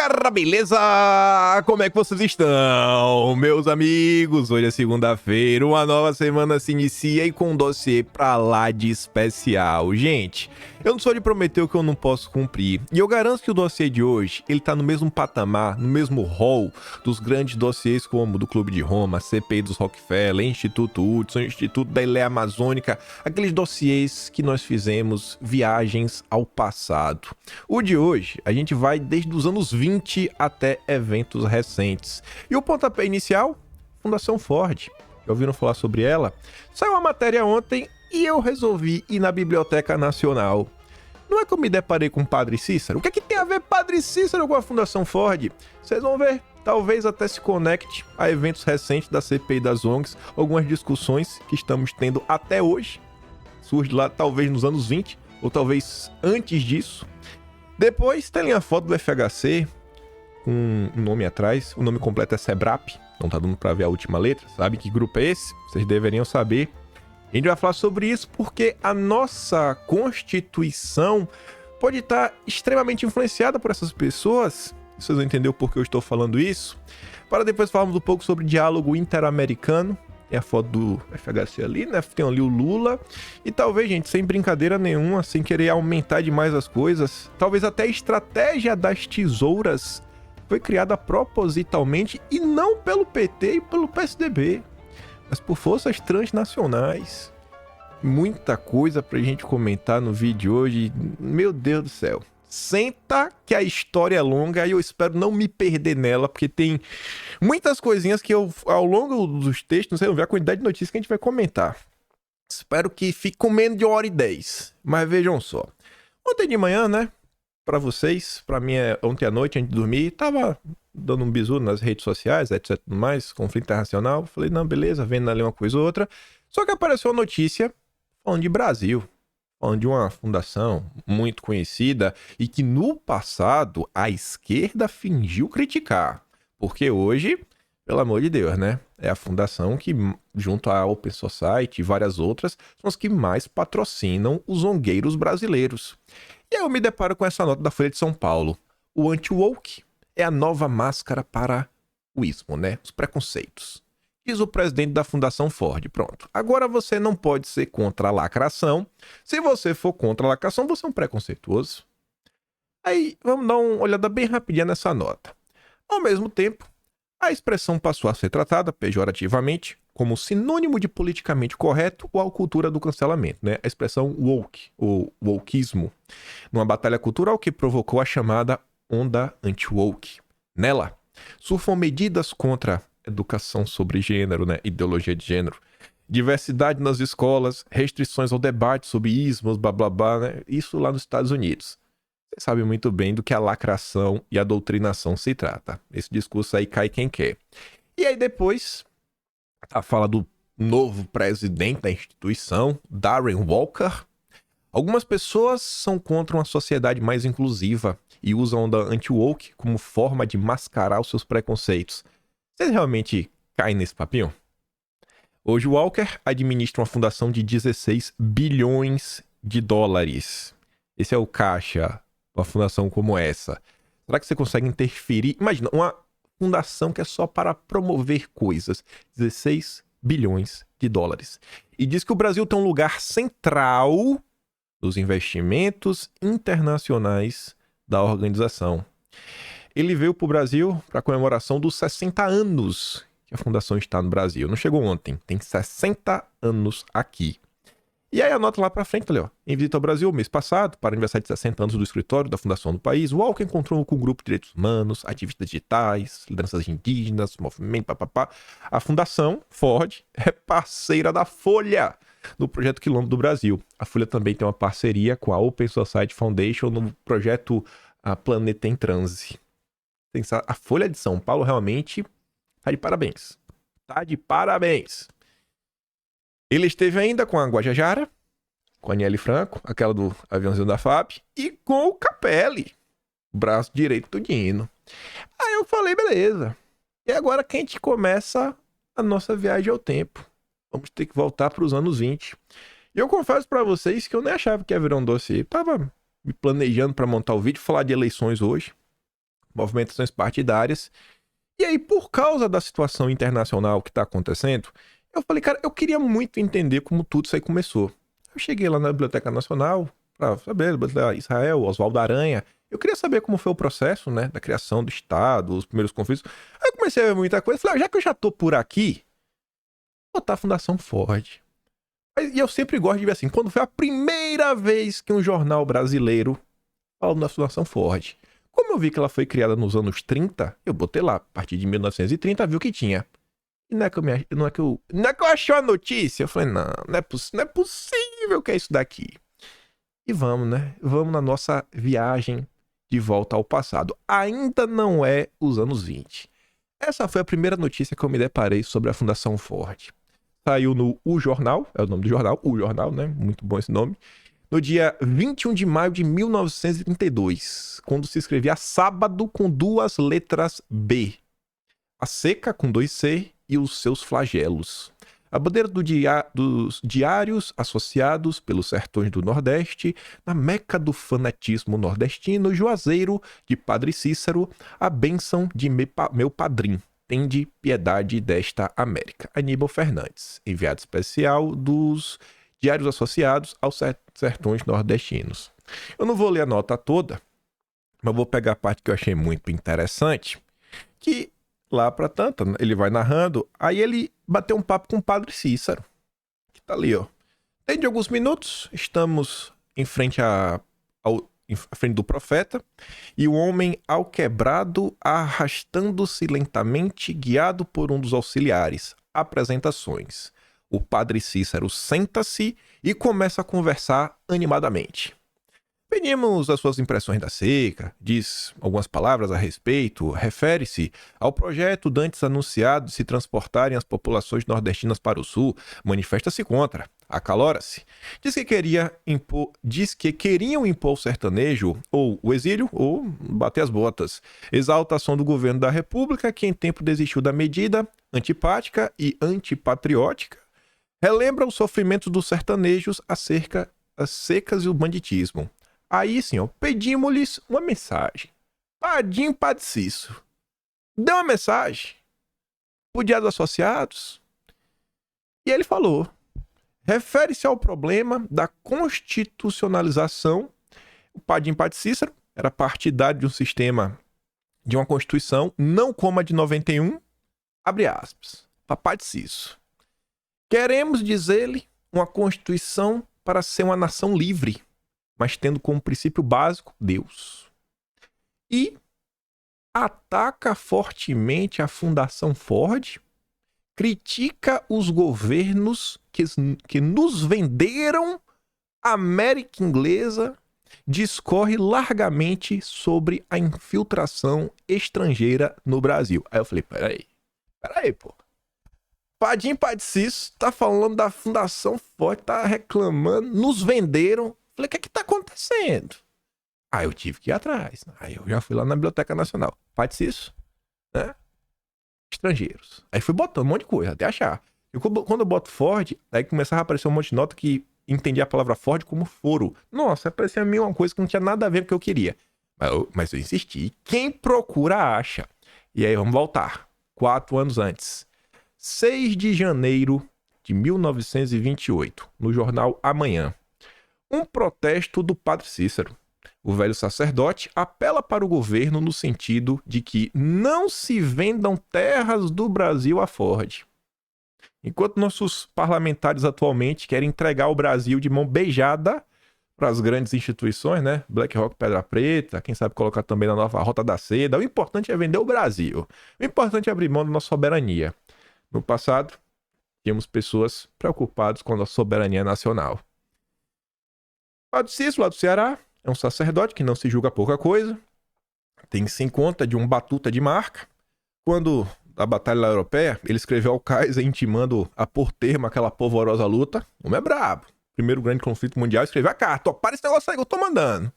Galera, beleza? Como é que vocês estão, meus amigos? Hoje é segunda-feira, uma nova semana se inicia e com um dossiê pra lá de especial. Gente, eu não sou de prometer o que eu não posso cumprir. E eu garanto que o dossiê de hoje, ele tá no mesmo patamar, no mesmo hall dos grandes dossiês como do Clube de Roma, CPI dos Rockefeller, Instituto Hudson, Instituto da Ilha Amazônica, aqueles dossiês que nós fizemos viagens ao passado. O de hoje, a gente vai desde os anos 20 até eventos recentes. E o pontapé inicial? Fundação Ford. Já ouviram falar sobre ela? Saiu uma matéria ontem e eu resolvi ir na Biblioteca Nacional. Não é que eu me deparei com o Padre Cícero? O que é que tem a ver Padre Cícero com a Fundação Ford? Vocês vão ver. Talvez até se conecte a eventos recentes da CPI das ONGs, algumas discussões que estamos tendo até hoje. Surge lá talvez nos anos 20, ou talvez antes disso. Depois tem a foto do FHC, com um nome atrás. O nome completo é SEBRAP, não tá dando pra ver a última letra. Sabe que grupo é esse? Vocês deveriam saber. A gente vai falar sobre isso porque a nossa Constituição pode estar extremamente influenciada por essas pessoas. Vocês vão entender o porquê eu estou falando isso. Para depois falarmos um pouco sobre diálogo interamericano. Tem a foto do FHC ali, né? Tem ali o Lula. E talvez, gente, sem brincadeira nenhuma, sem querer aumentar demais as coisas, talvez até a estratégia das tesouras foi criada propositalmente e não pelo PT e pelo PSDB, mas por forças transnacionais. Muita coisa pra gente comentar no vídeo de hoje. Meu Deus do céu. Senta que a história é longa e eu espero não me perder nela, porque tem muitas coisinhas que eu, ao longo dos textos, vocês vão ver a quantidade de notícias que a gente vai comentar. Espero que fique com menos de 1h10, mas vejam só. Ontem de manhã, né, pra vocês, pra mim ontem à noite, antes de dormir, tava dando um bisu nas redes sociais, etc, tudo mais, conflito internacional. Falei, não, beleza, vendo ali uma coisa ou outra. Só que apareceu a notícia falando de Brasil. Falando de uma fundação muito conhecida e que no passado a esquerda fingiu criticar. Porque hoje, pelo amor de Deus, né? É a fundação que, junto à Open Society e várias outras, são as que mais patrocinam os zongueiros brasileiros. E aí eu me deparo com essa nota da Folha de São Paulo. O anti-woke é a nova máscara para o ismo, né? Os preconceitos. Diz o presidente da Fundação Ford. Pronto. Agora você não pode ser contra a lacração. Se você for contra a lacração, você é um preconceituoso. Aí, vamos dar uma olhada bem rapidinha nessa nota. Ao mesmo tempo, a expressão passou a ser tratada, pejorativamente, como sinônimo de politicamente correto ou a cultura do cancelamento, né? A expressão woke, ou wokeismo, numa batalha cultural que provocou a chamada onda anti-woke. Nela, surfam medidas contra educação sobre gênero, né? Ideologia de gênero, diversidade nas escolas, restrições ao debate sobre ismos, blá blá blá, né? Isso lá nos Estados Unidos. Você sabe muito bem do que a lacração e a doutrinação se trata. Esse discurso aí cai quem quer. E aí depois, a fala do novo presidente da instituição, Darren Walker. Algumas pessoas são contra uma sociedade mais inclusiva e usam a onda anti-woke como forma de mascarar os seus preconceitos. Vocês realmente caem nesse papinho? Hoje o Walker administra uma fundação de 16 bilhões de dólares. Esse é o caixa de uma fundação como essa. Será que você consegue interferir? Imagina, uma fundação que é só para promover coisas. 16 bilhões de dólares. E diz que o Brasil tem um lugar central nos investimentos internacionais da organização. Ele veio para o Brasil para a comemoração dos 60 anos que a fundação está no Brasil. Não chegou ontem, tem 60 anos aqui. E aí anota lá para frente, ali, ó. Em visita ao Brasil, mês passado, para o aniversário de 60 anos do escritório da fundação do país, o Walker encontrou com um grupo de direitos humanos, ativistas digitais, lideranças indígenas, movimento, papapá. A fundação Ford é parceira da Folha no projeto Quilombo do Brasil. A Folha também tem uma parceria com a Open Society Foundation no projeto Planeta em Transe. A Folha de São Paulo realmente tá de parabéns. Tá de parabéns. Ele esteve ainda com a Guajajara, com a Aniele Franco, aquela do aviãozinho da FAB, e com o Capelli, braço direito do Dino. Aí eu falei, beleza. E agora que a gente começa a nossa viagem ao tempo. Vamos ter que voltar para os anos 20. E eu confesso para vocês que eu nem achava que ia virar um dossiê. Tava me planejando para montar o vídeo, falar de eleições hoje. movimentações partidárias. E aí, por causa da situação internacional que está acontecendo, eu falei, cara, eu queria muito entender como tudo isso aí começou. Eu cheguei lá na Biblioteca Nacional para saber, Israel, Oswaldo Aranha. Eu queria saber como foi o processo, né, da criação do Estado, os primeiros conflitos. Aí eu comecei a ver muita coisa. Falei, já que eu já tô por aqui, vou botar a Fundação Ford. E eu sempre gosto de ver assim, quando foi a primeira vez que um jornal brasileiro falou da Fundação Ford. Como eu vi que ela foi criada nos anos 30, eu botei lá, a partir de 1930, vi o que tinha. E não é que eu achei a notícia. Eu falei, não é possível que é isso daqui. E vamos, né? Vamos na nossa viagem de volta ao passado. Ainda não é os anos 20. Essa foi a primeira notícia que eu me deparei sobre a Fundação Ford. Saiu no O Jornal, é o nome do jornal, O Jornal, né? Muito bom esse nome. No dia 21 de maio de 1932, quando se escrevia sábado com 2 letras B. A seca com 2 C e os seus flagelos. A bandeira dos diários associados pelos sertões do Nordeste, na meca do fanatismo nordestino, Juazeiro de Padre Cícero, a bênção de meu padrinho. Tende piedade desta América. Aníbal Fernandes, enviado especial dos diários associados aos sertões nordestinos. Eu não vou ler a nota toda, mas vou pegar a parte que eu achei muito interessante, que lá para tanto, ele vai narrando, aí ele bateu um papo com o Padre Cícero, que tá ali, ó. Dentro de alguns minutos, estamos em frente em frente do profeta, e o homem alquebrado arrastando-se lentamente, guiado por um dos auxiliares. Apresentações. O Padre Cícero senta-se e começa a conversar animadamente. Pedimos as suas impressões da seca, diz algumas palavras a respeito, refere-se ao projeto dantes anunciado de se transportarem as populações nordestinas para o sul, manifesta-se contra, acalora-se, diz que queriam impor o sertanejo, ou o exílio, ou bater as botas, exalta a ação do governo da República, que em tempo desistiu da medida, antipática e antipatriótica, relembra os sofrimentos dos sertanejos acerca das secas e o banditismo. Aí, senhor, pedimos-lhes uma mensagem. Padinho Padre Cícero, deu uma mensagem pro Diário dos Associados. E ele falou, refere-se ao problema da constitucionalização. O Padinho Padre Cícero era partidário de um sistema, de uma Constituição, não como a de 91, abre aspas, para Padre Cícero. Queremos, diz ele, uma Constituição para ser uma nação livre, mas tendo como princípio básico Deus. E ataca fortemente a Fundação Ford, critica os governos que nos venderam a América Inglesa, discorre largamente sobre a infiltração estrangeira no Brasil. Aí eu falei, peraí, pô. Padinho Padre Cícero tá falando da Fundação Ford, tá reclamando, nos venderam. Falei, o que é que tá acontecendo? Aí eu tive que ir atrás. Aí eu já fui lá na Biblioteca Nacional. Padre Cícero, né? Estrangeiros. Aí fui botando um monte de coisa, até achar. E quando eu boto Ford, aí começava a aparecer um monte de nota que entendia a palavra Ford como foro. Nossa, parecia a mim uma coisa que não tinha nada a ver com o que eu queria. Mas eu insisti. Quem procura, acha. E aí vamos voltar. 4 anos antes. 6 de janeiro de 1928, no jornal Amanhã. Um protesto do Padre Cícero. O velho sacerdote apela para o governo no sentido de que não se vendam terras do Brasil a Ford. Enquanto nossos parlamentares atualmente querem entregar o Brasil de mão beijada para as grandes instituições, né? BlackRock, Pedra Preta, quem sabe colocar também na nova Rota da Seda. O importante é vender o Brasil. O importante é abrir mão da nossa soberania. No passado, tínhamos pessoas preocupadas com a nossa soberania nacional. Padre Cícero, lá do Ceará, é um sacerdote que não se julga pouca coisa, tem-se em conta de um batuta de marca. Quando, da Batalha Europeia, ele escreveu ao Kaiser intimando a pôr termo àquela polvorosa luta. O homem é brabo. Primeiro grande conflito mundial, escreveu a carta. Para esse negócio aí que eu tô mandando.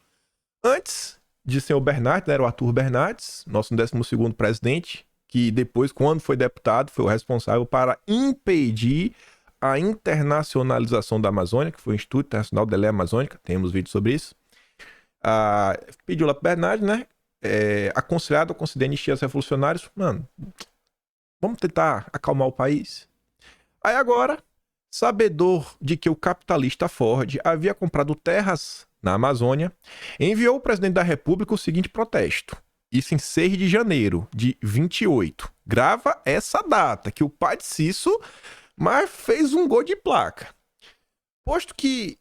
Antes de senhor Bernardes, era o Arthur Bernardes, nosso 12º presidente, que depois, quando foi deputado, foi o responsável para impedir a internacionalização da Amazônia, que foi o Instituto Internacional da Lei Amazônica, temos vídeo sobre isso. Pediu lá para Bernardes, né, aconselhado a conceder anistia aos revolucionários. Mano, vamos tentar acalmar o país. Aí agora, sabedor de que o capitalista Ford havia comprado terras na Amazônia, enviou ao presidente da República o seguinte protesto. Isso em 6 de janeiro de 28. Grava essa data, que o pai de Cício mas fez um gol de placa. Posto que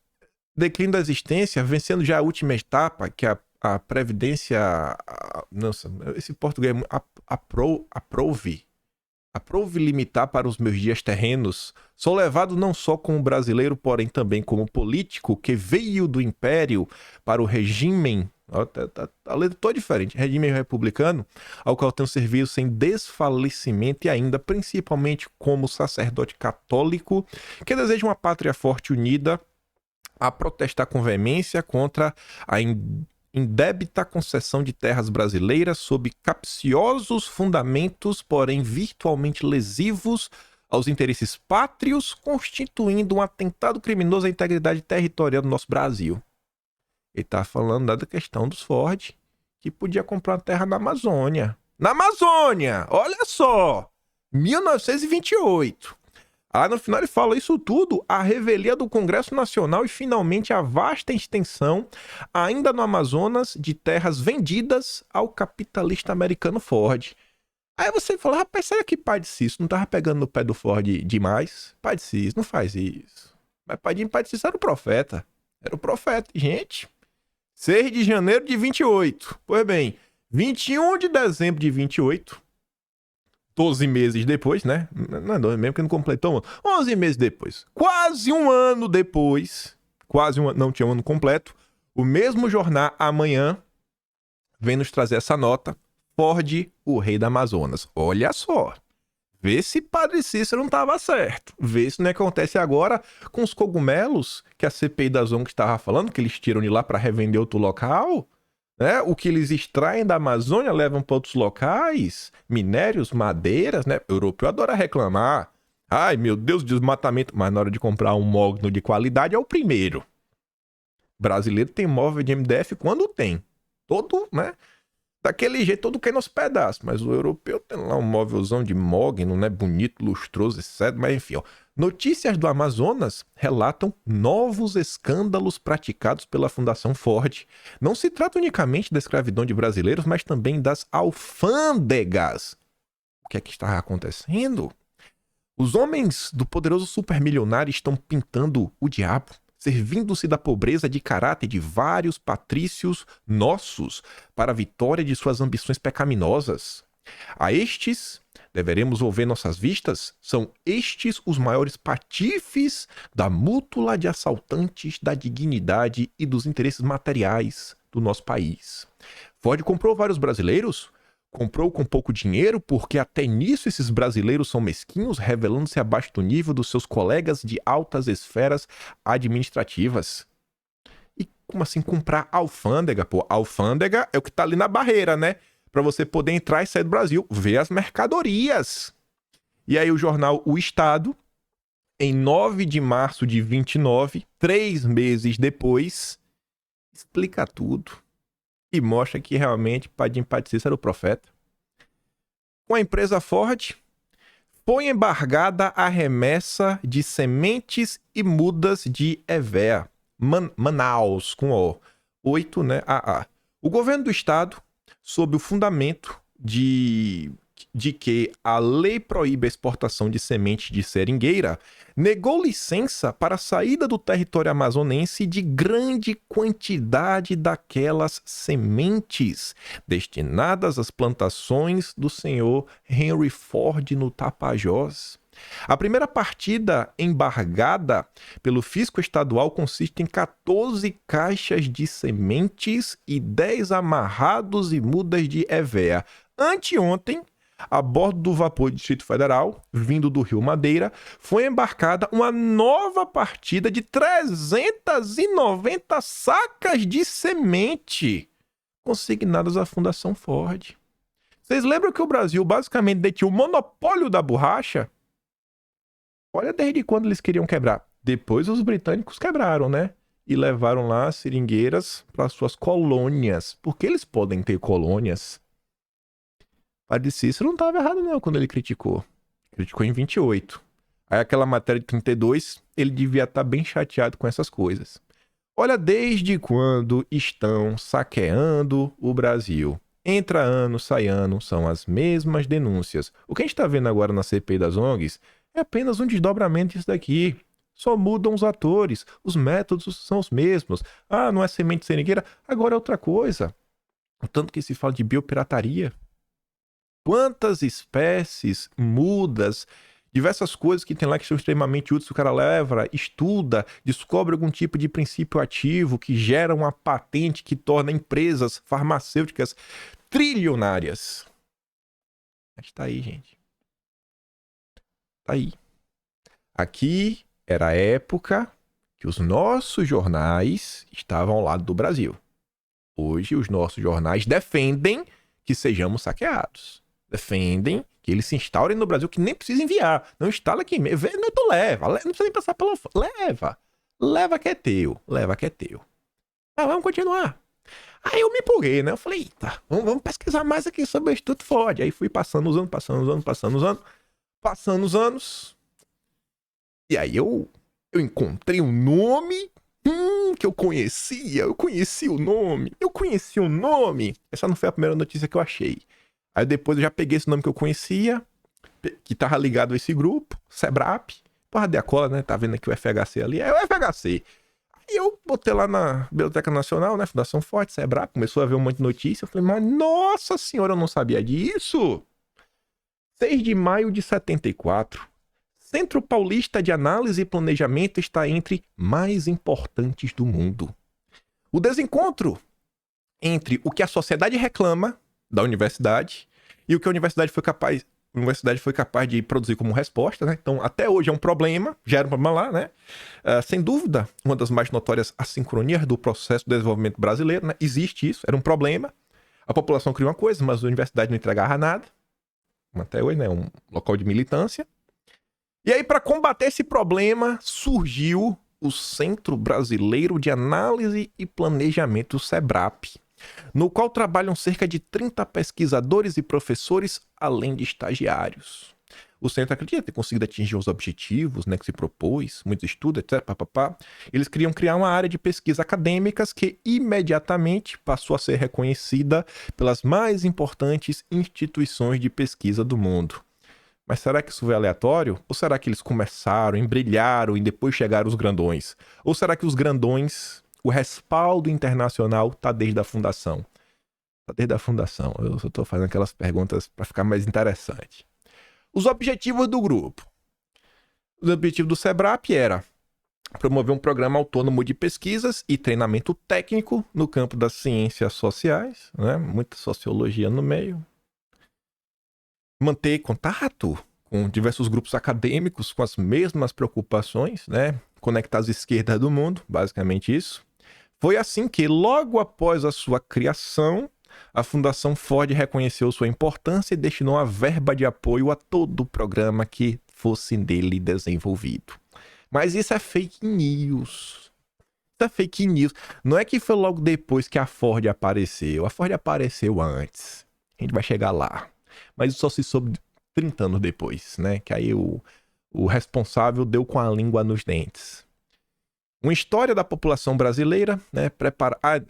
declínio da existência, vencendo já a última etapa, que é a Previdência... Nossa, esse português é aprove limitar para os meus dias terrenos, sou levado não só como brasileiro, porém também como político que veio do império para o regime, a letra toda diferente, regime republicano, ao qual tenho servido sem desfalecimento e ainda principalmente como sacerdote católico que deseja uma pátria forte e unida, a protestar com veemência contra a indébita concessão de terras brasileiras sob capciosos fundamentos, porém virtualmente lesivos aos interesses pátrios, constituindo um atentado criminoso à integridade territorial do nosso Brasil. Ele está falando da questão dos Ford, que podia comprar uma terra na Amazônia. Na Amazônia! Olha só! 1928. Lá no final ele fala isso tudo, a revelia do Congresso Nacional e finalmente a vasta extensão, ainda no Amazonas, de terras vendidas ao capitalista americano Ford. Aí você fala, rapaz, será que pai de Cício não tava pegando no pé do Ford demais? Pai de Cício, não faz isso. Mas pai de Cício era o profeta. Era o profeta, gente. 6 de janeiro de 28. Pois bem, 21 de dezembro de 28... 12 meses depois, né? Não é 12 mesmo, porque não completou um ano. 11 meses depois. Quase um ano depois. Não tinha um ano completo. O mesmo jornal Amanhã vem nos trazer essa nota. Ford, o rei da Amazonas. Olha só. Vê se Padre Cícero não estava certo. Vê se não acontece agora com os cogumelos que a CPI da ONG estava falando, que eles tiram de lá para revender outro local. Né? O que eles extraem da Amazônia levam para outros locais, minérios, madeiras, né? O europeu adora reclamar. Ai, meu Deus, desmatamento. Mas na hora de comprar um mogno de qualidade é o primeiro. Brasileiro tem móvel de MDF quando tem. Todo, né? Daquele jeito, todo cai nos pedaços. Mas o europeu tem lá um móvelzão de mogno, né? Bonito, lustroso, etc. Mas enfim, ó. Notícias do Amazonas relatam novos escândalos praticados pela Fundação Ford. Não se trata unicamente da escravidão de brasileiros, mas também das alfândegas. O que é que está acontecendo? Os homens do poderoso supermilionário estão pintando o diabo, servindo-se da pobreza de caráter de vários patrícios nossos para a vitória de suas ambições pecaminosas. A estes deveremos volver nossas vistas? São estes os maiores patifes da mútula de assaltantes da dignidade e dos interesses materiais do nosso país. Ford comprou vários brasileiros? Comprou com pouco dinheiro, porque até nisso esses brasileiros são mesquinhos, revelando-se abaixo do nível dos seus colegas de altas esferas administrativas. E como assim comprar alfândega? Pô, alfândega é o que tá ali na barreira, né? Para você poder entrar e sair do Brasil, ver as mercadorias. E aí o jornal O Estado, em 9 de março de 29, 3 meses depois, explica tudo. E mostra que realmente Padim Padicício era o profeta. Com a empresa Ford, foi embargada a remessa de sementes e mudas de EVEA, Manaus, com O, 8, né, AA. O governo do estado, sob o fundamento de que a lei proíbe a exportação de sementes de seringueira, negou licença para a saída do território amazonense de grande quantidade daquelas sementes destinadas às plantações do senhor Henry Ford no Tapajós. A primeira partida embargada pelo fisco estadual consiste em 14 caixas de sementes e 10 amarrados e mudas de EVEA. Anteontem, a bordo do vapor do Distrito Federal, vindo do Rio Madeira, foi embarcada uma nova partida de 390 sacas de semente consignadas à Fundação Ford. Vocês lembram que o Brasil basicamente detinha o monopólio da borracha? Olha desde quando eles queriam quebrar. Depois os britânicos quebraram, né? e levaram lá seringueiras para suas colônias. Porque eles podem ter colônias. Padre Cícero não estava errado não quando ele criticou. Criticou em 28. Aí aquela matéria de 32, ele devia estar bem chateado com essas coisas. Olha, desde quando estão saqueando o Brasil? Entra ano, sai ano, são as mesmas denúncias. O que a gente está vendo agora na CPI das ONGs é apenas um desdobramento disso daqui. Só mudam os atores, os métodos são os mesmos. Ah, não é semente seringueira, agora é outra coisa. O tanto que se fala de biopirataria. Quantas espécies, mudas, diversas coisas que tem lá que são extremamente úteis, o cara leva, estuda, descobre algum tipo de princípio ativo que gera uma patente que torna empresas farmacêuticas trilionárias. Mas tá aí, gente. Tá aí. Aqui era a época que os nossos jornais estavam ao lado do Brasil. Hoje os nossos jornais defendem que sejamos saqueados. Defendem que eles se instaurem no Brasil, que nem precisa enviar. Não instala aqui mesmo. Tu leva. Não precisa nem passar pela... Leva. Leva que é teu. Leva que é teu. Ah, vamos continuar. Aí eu me empolguei, né? Eu falei, eita, vamos pesquisar mais aqui sobre o Instituto Ford. Aí fui passando os anos. Passando os anos. E aí eu encontrei um nome que eu conhecia. Eu conheci o nome. Essa não foi a primeira notícia que eu achei. Aí depois eu já peguei esse nome que eu conhecia, que tava ligado a esse grupo, Sebrap. Porra, dei a cola, né? Tá vendo aqui o FHC ali? É o FHC. Aí eu botei lá na Biblioteca Nacional, né? Fundação Ford, Sebrap. Começou a ver um monte de notícia. Eu falei, mas nossa senhora, eu não sabia disso. 6 de maio de 74. Centro Paulista de Análise e Planejamento está entre mais importantes do mundo. O desencontro entre o que a sociedade reclama da universidade e o que a universidade foi capaz de produzir como resposta, né? Então, até hoje é um problema, já era um problema lá, né? Sem dúvida, uma das mais notórias assincronias do processo de desenvolvimento brasileiro, né? Existe isso, era um problema. A população cria uma coisa, mas a universidade não entregava nada. Até hoje, né? Um local de militância. E aí, para combater esse problema, surgiu o Centro Brasileiro de Análise e Planejamento, Sebrap, no qual trabalham cerca de 30 pesquisadores e professores, além de estagiários. O centro acredita ter conseguido atingir os objetivos, né, que se propôs, muitos estudos, etc. Eles queriam criar uma área de pesquisa acadêmicas que imediatamente passou a ser reconhecida pelas mais importantes instituições de pesquisa do mundo. Mas será que isso foi aleatório? Ou será que eles começaram, embrilharam e depois chegaram os grandões? Ou será que os grandões, o respaldo internacional está desde a fundação? Está desde a fundação. Eu só estou fazendo aquelas perguntas para ficar mais interessante. Os objetivos do grupo. O objetivo do Sebrap era promover um programa autônomo de pesquisas e treinamento técnico no campo das ciências sociais, né? Muita sociologia no meio. Manter contato com diversos grupos acadêmicos com as mesmas preocupações, né? Conectar as esquerdas do mundo, basicamente isso. Foi assim que, logo após a sua criação, a Fundação Ford reconheceu sua importância e destinou a verba de apoio a todo o programa que fosse dele desenvolvido. Mas isso é fake news. Isso é fake news. Não é que foi logo depois que a Ford apareceu. A Ford apareceu antes. A gente vai chegar lá. Mas isso só se soube 30 anos depois, né? Que aí o responsável deu com a língua nos dentes. Uma história da população brasileira, né?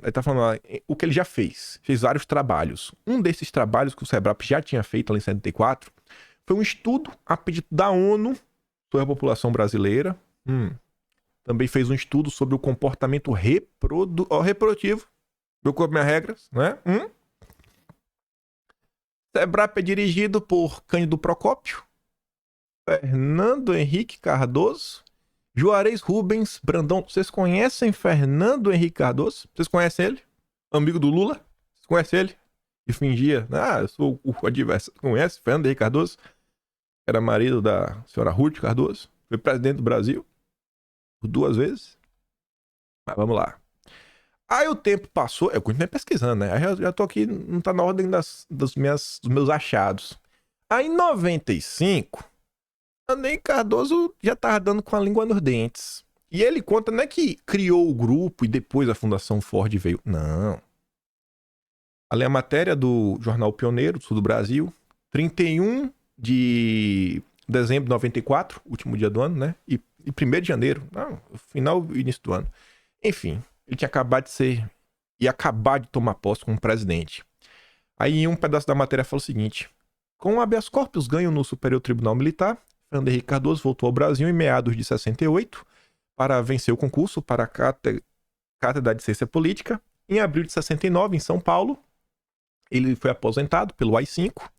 Ele tá falando o que ele já fez. Fez vários trabalhos. Um desses trabalhos que o Sebrap já tinha feito ali em 74 foi um estudo a pedido da ONU sobre a população brasileira. Também fez um estudo sobre o comportamento reprodutivo. Procura minhas regras, né? Sebrap é dirigido por Cândido Procópio, Fernando Henrique Cardoso, Juarez Rubens Brandão. Vocês conhecem Fernando Henrique Cardoso? Vocês conhecem ele? Amigo do Lula? Vocês conhecem ele? E fingia, eu sou o adversário. Conhece Fernando Henrique Cardoso? Era marido da senhora Ruth Cardoso. Foi presidente do Brasil por 2 vezes. Mas vamos lá. Aí o tempo passou, eu continuei pesquisando, né? Aí eu já tô aqui, não tá na ordem dos meus achados. Aí em 95, Fernando Henrique Cardoso já tava dando com a língua nos dentes. E ele conta, não é que criou o grupo e depois a Fundação Ford veio. Não. Ali a matéria do jornal Pioneiro, do sul do Brasil, 31 de dezembro de 94, último dia do ano, né? E 1º de janeiro, não, final e início do ano. Enfim, ele tinha acabado de ser e acabar de tomar posse como presidente. Aí em um pedaço da matéria fala o seguinte: com o habeas corpus ganho no Superior Tribunal Militar, Fernando Henrique Cardoso voltou ao Brasil em meados de 68 para vencer o concurso para a Cátedra de Ciência Política. Em abril de 69, em São Paulo, ele foi aposentado pelo AI-5.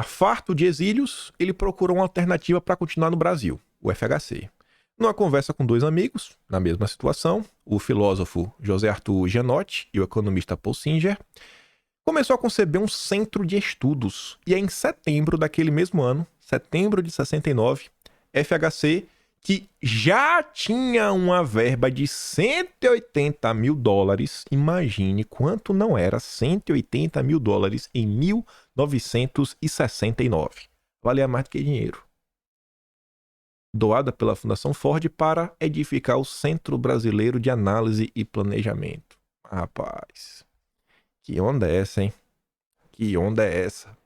Farto de exílios, ele procurou uma alternativa para continuar no Brasil, o FHC. Numa conversa com 2 amigos, na mesma situação, o filósofo José Arthur Gianotti e o economista Paul Singer, começou a conceber um centro de estudos. E é em setembro daquele mesmo ano, setembro de 69, FHC, que já tinha uma verba de $180 mil, imagine quanto não era $180 mil em 1969. Valia mais do que dinheiro. Doada pela Fundação Ford para edificar o Centro Brasileiro de Análise e Planejamento. Rapaz, que onda é essa, hein? Que onda é essa?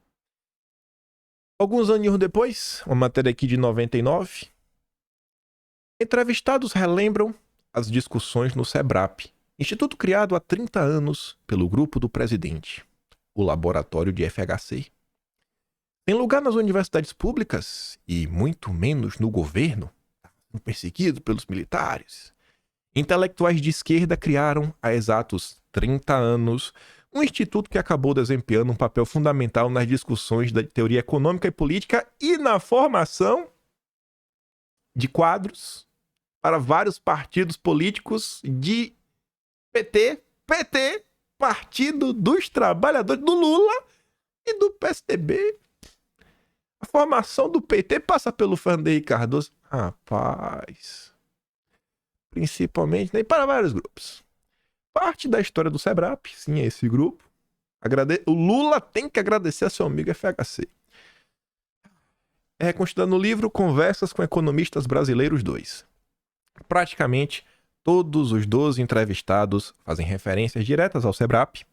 Alguns anos depois, uma matéria aqui de 99, entrevistados relembram as discussões no SEBRAP, instituto criado há 30 anos pelo grupo do presidente, o laboratório de FHC. Tem lugar nas universidades públicas e muito menos no governo, perseguido pelos militares. Intelectuais de esquerda criaram, há exatos 30 anos, um instituto que acabou desempenhando um papel fundamental nas discussões da teoria econômica e política e na formação de quadros para vários partidos políticos de PT, Partido dos Trabalhadores, do Lula e do PSDB. A formação do PT passa pelo Fernando Henrique Cardoso. Rapaz. Principalmente, né? E para vários grupos. Parte da história do SEBRAP, sim, é esse grupo. O Lula tem que agradecer a seu amigo FHC. É reconstruído no livro Conversas com Economistas Brasileiros 2. Praticamente todos os 12 entrevistados fazem referências diretas ao SEBRAP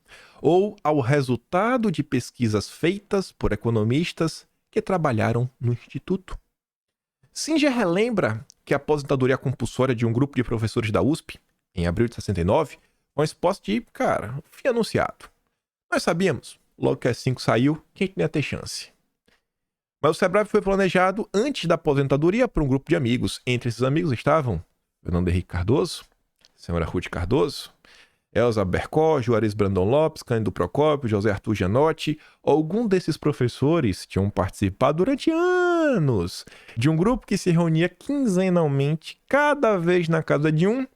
ou ao resultado de pesquisas feitas por economistas que trabalharam no Instituto. Singer relembra que a aposentadoria compulsória de um grupo de professores da USP, em abril de 69, uma espécie de, fim anunciado. Nós sabíamos, logo que a 5 saiu, que a gente não ia ter chance. Mas o SEBRAP foi planejado antes da aposentadoria por um grupo de amigos. Entre esses amigos estavam Fernando Henrique Cardoso, senhora Ruth Cardoso, Elza Bercó, Juarez Brandão Lopes, Cândido Procópio, José Arthur Gianotti. Algum desses professores tinham participado durante anos de um grupo que se reunia quinzenalmente, cada vez na casa de um,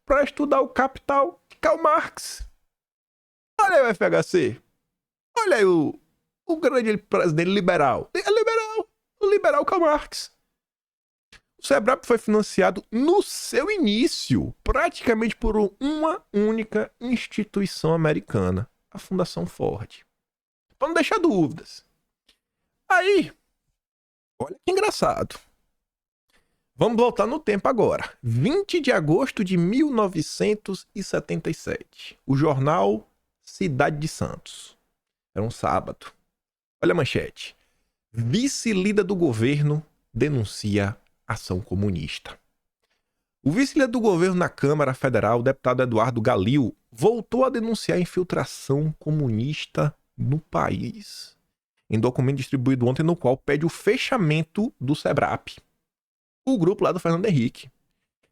para estudar o Capital de Karl Marx. Olha aí o FHC. Olha aí o grande presidente liberal. É liberal. O liberal Karl Marx. O SEBRAP foi financiado no seu início, praticamente por uma única instituição americana, a Fundação Ford. Para não deixar dúvidas. Aí, olha que engraçado. Vamos voltar no tempo agora. 20 de agosto de 1977. O jornal Cidade de Santos. Era um sábado. Olha a manchete. Vice-líder do governo denuncia ação comunista. O vice-líder do governo na Câmara Federal, o deputado Eduardo Galil, voltou a denunciar a infiltração comunista no país, em documento distribuído ontem, no qual pede o fechamento do SEBRAP, o grupo lá do Fernando Henrique.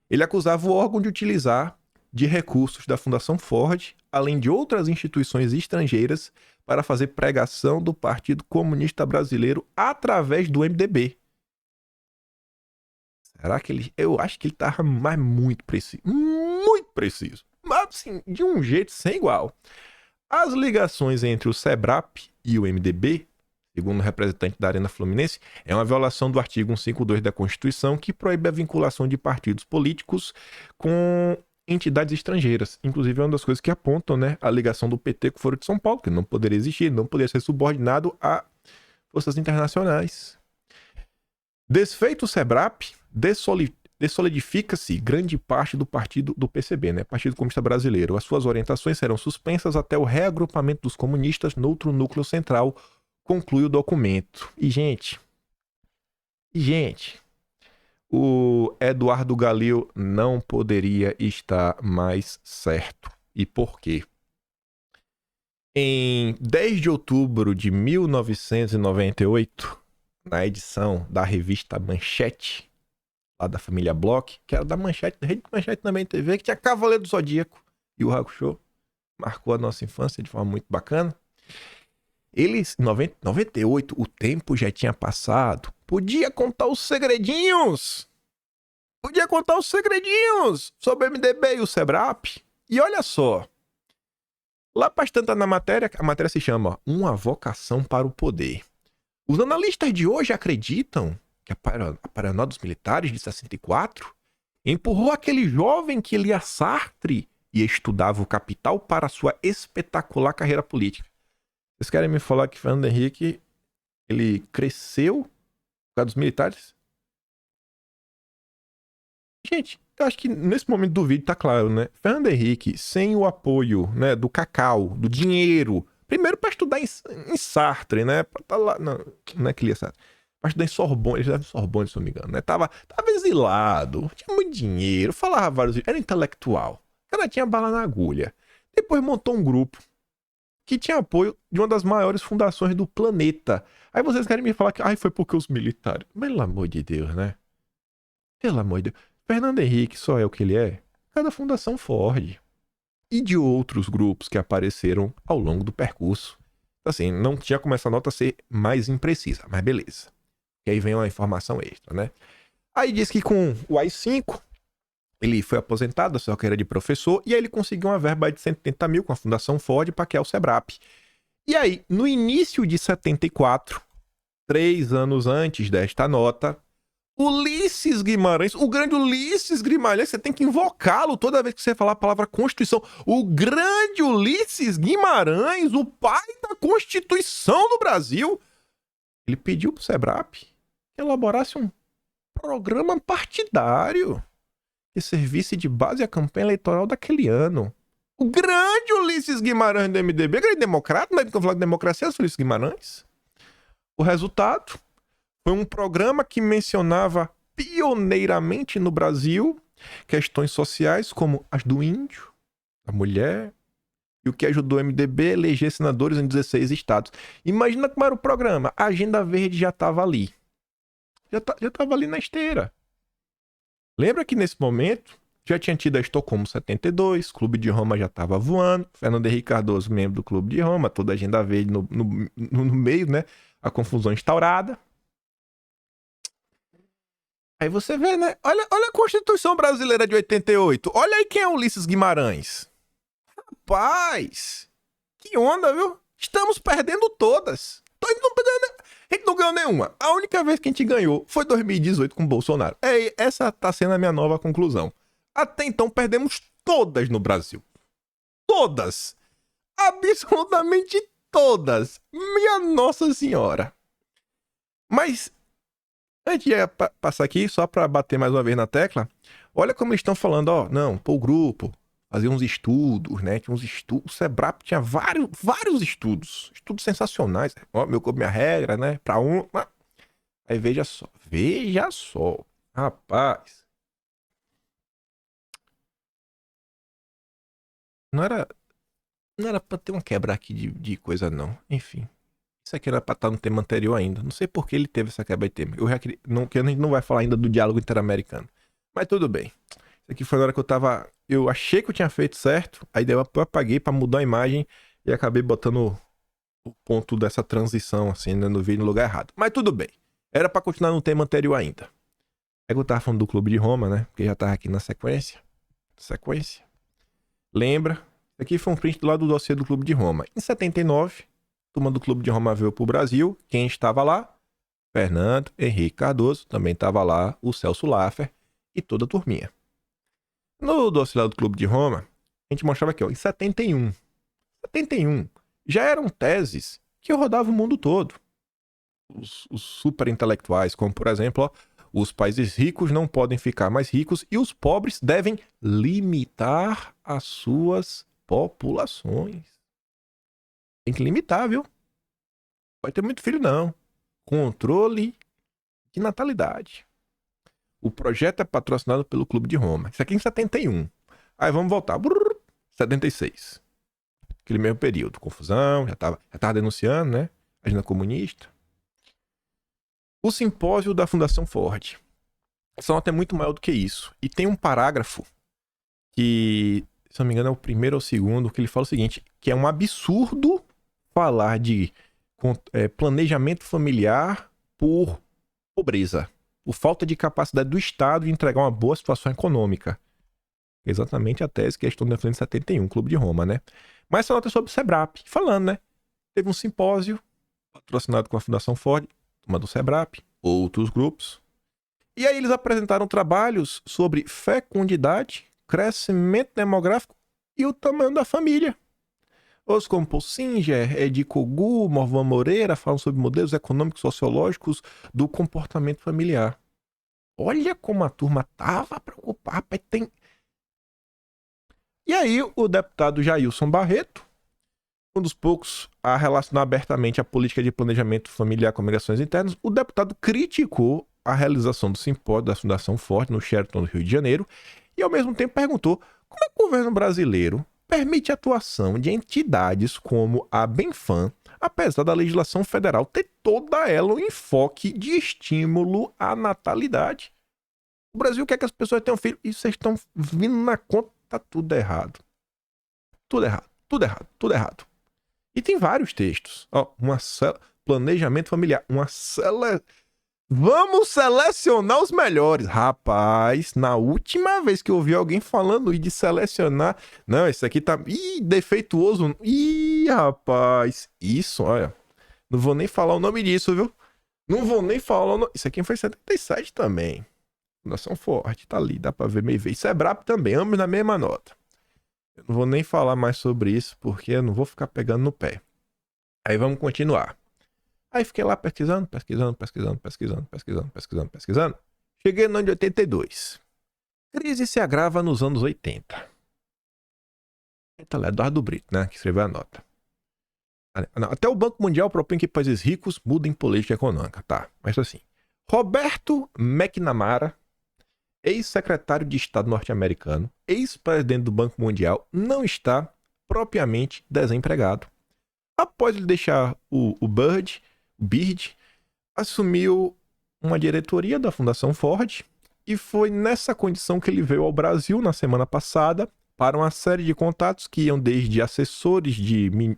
Ele acusava o órgão de utilizar de recursos da Fundação Ford, além de outras instituições estrangeiras, para fazer pregação do Partido Comunista Brasileiro através do MDB. Será que ele... Eu acho que ele estava mais muito preciso. Muito preciso. Mas, assim, de um jeito sem igual. As ligações entre o SEBRAP e o MDB, segundo o representante da Arena Fluminense, é uma violação do artigo 152 da Constituição, que proíbe a vinculação de partidos políticos com entidades estrangeiras. Inclusive, é uma das coisas que apontam, né, a ligação do PT com o Foro de São Paulo, que não poderia existir, não poderia ser subordinado a forças internacionais. Desfeito o SEBRAP, Desolidifica-se grande parte do partido do PCB, né? Partido Comunista Brasileiro. As suas orientações serão suspensas até o reagrupamento dos comunistas noutro núcleo central, conclui o documento. E, gente, o Eduardo Galil não poderia estar mais certo. E por quê? Em 10 de outubro de 1998, na edição da revista Manchete, lá da família Bloch, que era da Manchete, da Rede Manchete também TV, que tinha Cavaleiro do Zodíaco e o Hakusho, marcou a nossa infância de forma muito bacana. Eles, em 98, o tempo já tinha passado. Podia contar os segredinhos sobre o MDB e o SEBRAP. E olha só, lá bastante na matéria, a matéria se chama Uma Vocação para o Poder. Os analistas de hoje acreditam que a paranoia dos militares de 64 empurrou aquele jovem que lia Sartre e estudava o Capital para sua espetacular carreira política. Vocês querem me falar que Fernando Henrique ele cresceu por causa dos militares? Gente, eu acho que nesse momento do vídeo tá claro, né? Fernando Henrique, sem o apoio, né, do cacau, do dinheiro, primeiro para estudar em Sartre, né? Pra tá lá, não é que lia Sartre. Para estudar em Sorbonne, ele estudava em Sorbonne, se não me engano, né? Tava exilado, tinha muito dinheiro, falava vários, era intelectual. O cara tinha bala na agulha. Depois montou um grupo que tinha apoio de uma das maiores fundações do planeta. Aí vocês querem me falar que foi porque os militares. Pelo amor de Deus, né? Pelo amor de Deus. Fernando Henrique só é o que ele é cada Fundação Ford. E de outros grupos que apareceram ao longo do percurso. Assim, não tinha como essa nota ser mais imprecisa, mas beleza. E aí vem uma informação extra, né? Aí diz que com o AI-5, ele foi aposentado da sua carreira de professor e aí ele conseguiu uma verba de 180 mil com a Fundação Ford para criar o SEBRAP. E aí, no início de 74, 3 anos antes desta nota, Ulisses Guimarães, o grande Ulisses Guimarães, você tem que invocá-lo toda vez que você falar a palavra Constituição. O grande Ulisses Guimarães, o pai da Constituição do Brasil, ele pediu para o SEBRAP que elaborasse um programa partidário que servisse de base à campanha eleitoral daquele ano. O grande Ulisses Guimarães do MDB, grande democrata, não é porque eu falar de democracia, é Ulisses Guimarães. O resultado foi um programa que mencionava pioneiramente no Brasil questões sociais como as do índio, da mulher, e o que ajudou o MDB a eleger senadores em 16 estados. Imagina como era o programa. A Agenda Verde já estava ali. Já estava ali na esteira. Lembra que nesse momento já tinha tido a Estocolmo 72, Clube de Roma já estava voando, Fernando Henrique Cardoso, membro do Clube de Roma, toda a Agenda Verde no meio, né? A confusão instaurada. Aí você vê, né? Olha a Constituição Brasileira de 88. Olha aí quem é Ulisses Guimarães. Rapaz, que onda, viu? Estamos perdendo todas. A gente não ganhou nenhuma. A única vez que a gente ganhou foi 2018 com o Bolsonaro. Essa tá sendo a minha nova conclusão. Até então perdemos todas no Brasil. Todas. Absolutamente todas. Minha Nossa Senhora. Mas antes de passar aqui, só para bater mais uma vez na tecla, olha como eles estão falando, não, pô, o grupo fazia uns estudos, né? Tinha uns estudos, o SEBRAP tinha vários estudos sensacionais. Meu corpo, minha regra, né? Para um. Aí veja só, rapaz. Não era pra ter uma quebra aqui de coisa, não. Enfim. Isso aqui era pra estar no tema anterior ainda. Não sei por que ele teve essa quebra de tema. Que a gente não vai falar ainda do diálogo interamericano. Mas tudo bem. Isso aqui foi na hora que eu achei que eu tinha feito certo. Aí eu apaguei pra mudar a imagem. E acabei botando o ponto dessa transição, assim, né, no vídeo no lugar errado. Mas tudo bem. Era pra continuar no tema anterior ainda. É que eu tava falando do Clube de Roma, né? Porque já tava aqui na sequência. Lembra? Isso aqui foi um print lá do dossiê do Clube de Roma. Em 79, a turma do Clube de Roma veio pro Brasil. Quem estava lá? Fernando Henrique Cardoso. Também estava lá o Celso Laffer e toda a turminha. No dossiê lá do Clube de Roma, a gente mostrava aqui, em 71, já eram teses que rodavam o mundo todo. Os super intelectuais, como por exemplo, Os países ricos não podem ficar mais ricos e os pobres devem limitar as suas populações. Tem que limitar, viu? Não pode ter muito filho, não. Controle de natalidade. O projeto é patrocinado pelo Clube de Roma. Isso aqui em 71. Aí vamos voltar. 76. Aquele mesmo período. Confusão, já tava denunciando, né? Agenda comunista. O simpósio da Fundação Ford. Essa nota é muito maior do que isso. E tem um parágrafo que, se não me engano, é o primeiro ou o segundo, que ele fala o seguinte, que é um absurdo falar de planejamento familiar por pobreza, por falta de capacidade do Estado de entregar uma boa situação econômica. Exatamente a tese que eles estão defendendo em 71, Clube de Roma, né? Mas essa nota é sobre o SEBRAP, falando, né? Teve um simpósio patrocinado com a Fundação Ford, uma do SEBRAP, outros grupos. E aí eles apresentaram trabalhos sobre fecundidade, crescimento demográfico e o tamanho da família. Os como Paul Singer, Edi Kogu, Morvan Moreira falam sobre modelos econômicos sociológicos do comportamento familiar. Olha como a turma tava preocupada. E aí o deputado Jailson Barreto, um dos poucos a relacionar abertamente a política de planejamento familiar com migrações internas, o deputado criticou a realização do simpósio da Fundação Ford no Sheraton, no Rio de Janeiro, e ao mesmo tempo perguntou como é que o governo brasileiro permite a atuação de entidades como a Benfam, apesar da legislação federal ter toda ela um enfoque de estímulo à natalidade. O Brasil quer que as pessoas tenham filho e vocês estão vindo na conta, tá tudo errado. Tudo errado, tudo errado, tudo errado. E tem vários textos. Ó, planejamento familiar, vamos selecionar os melhores. Rapaz, na última vez que eu ouvi alguém falando de selecionar... Não, esse aqui tá... defeituoso. Rapaz. Isso, olha. Não vou nem falar o nome disso, viu? Não vou nem falar o nome... Isso aqui foi em 77 também. Fundação Ford, tá ali, dá pra ver meio ver. Isso é brabo também, ambos na mesma nota. Eu não vou nem falar mais sobre isso, porque eu não vou ficar pegando no pé. Aí vamos continuar. Aí fiquei lá pesquisando. Cheguei no ano de 82. Crise se agrava nos anos 80. Eita, lá, Eduardo Brito, né, que escreveu a nota. Até o Banco Mundial propõe que países ricos mudem política econômica, tá? Mas assim, Roberto McNamara, ex-secretário de Estado norte-americano, ex-presidente do Banco Mundial, não está propriamente desempregado. Após ele deixar o Bird, assumiu uma diretoria da Fundação Ford e foi nessa condição que ele veio ao Brasil na semana passada para uma série de contatos que iam desde assessores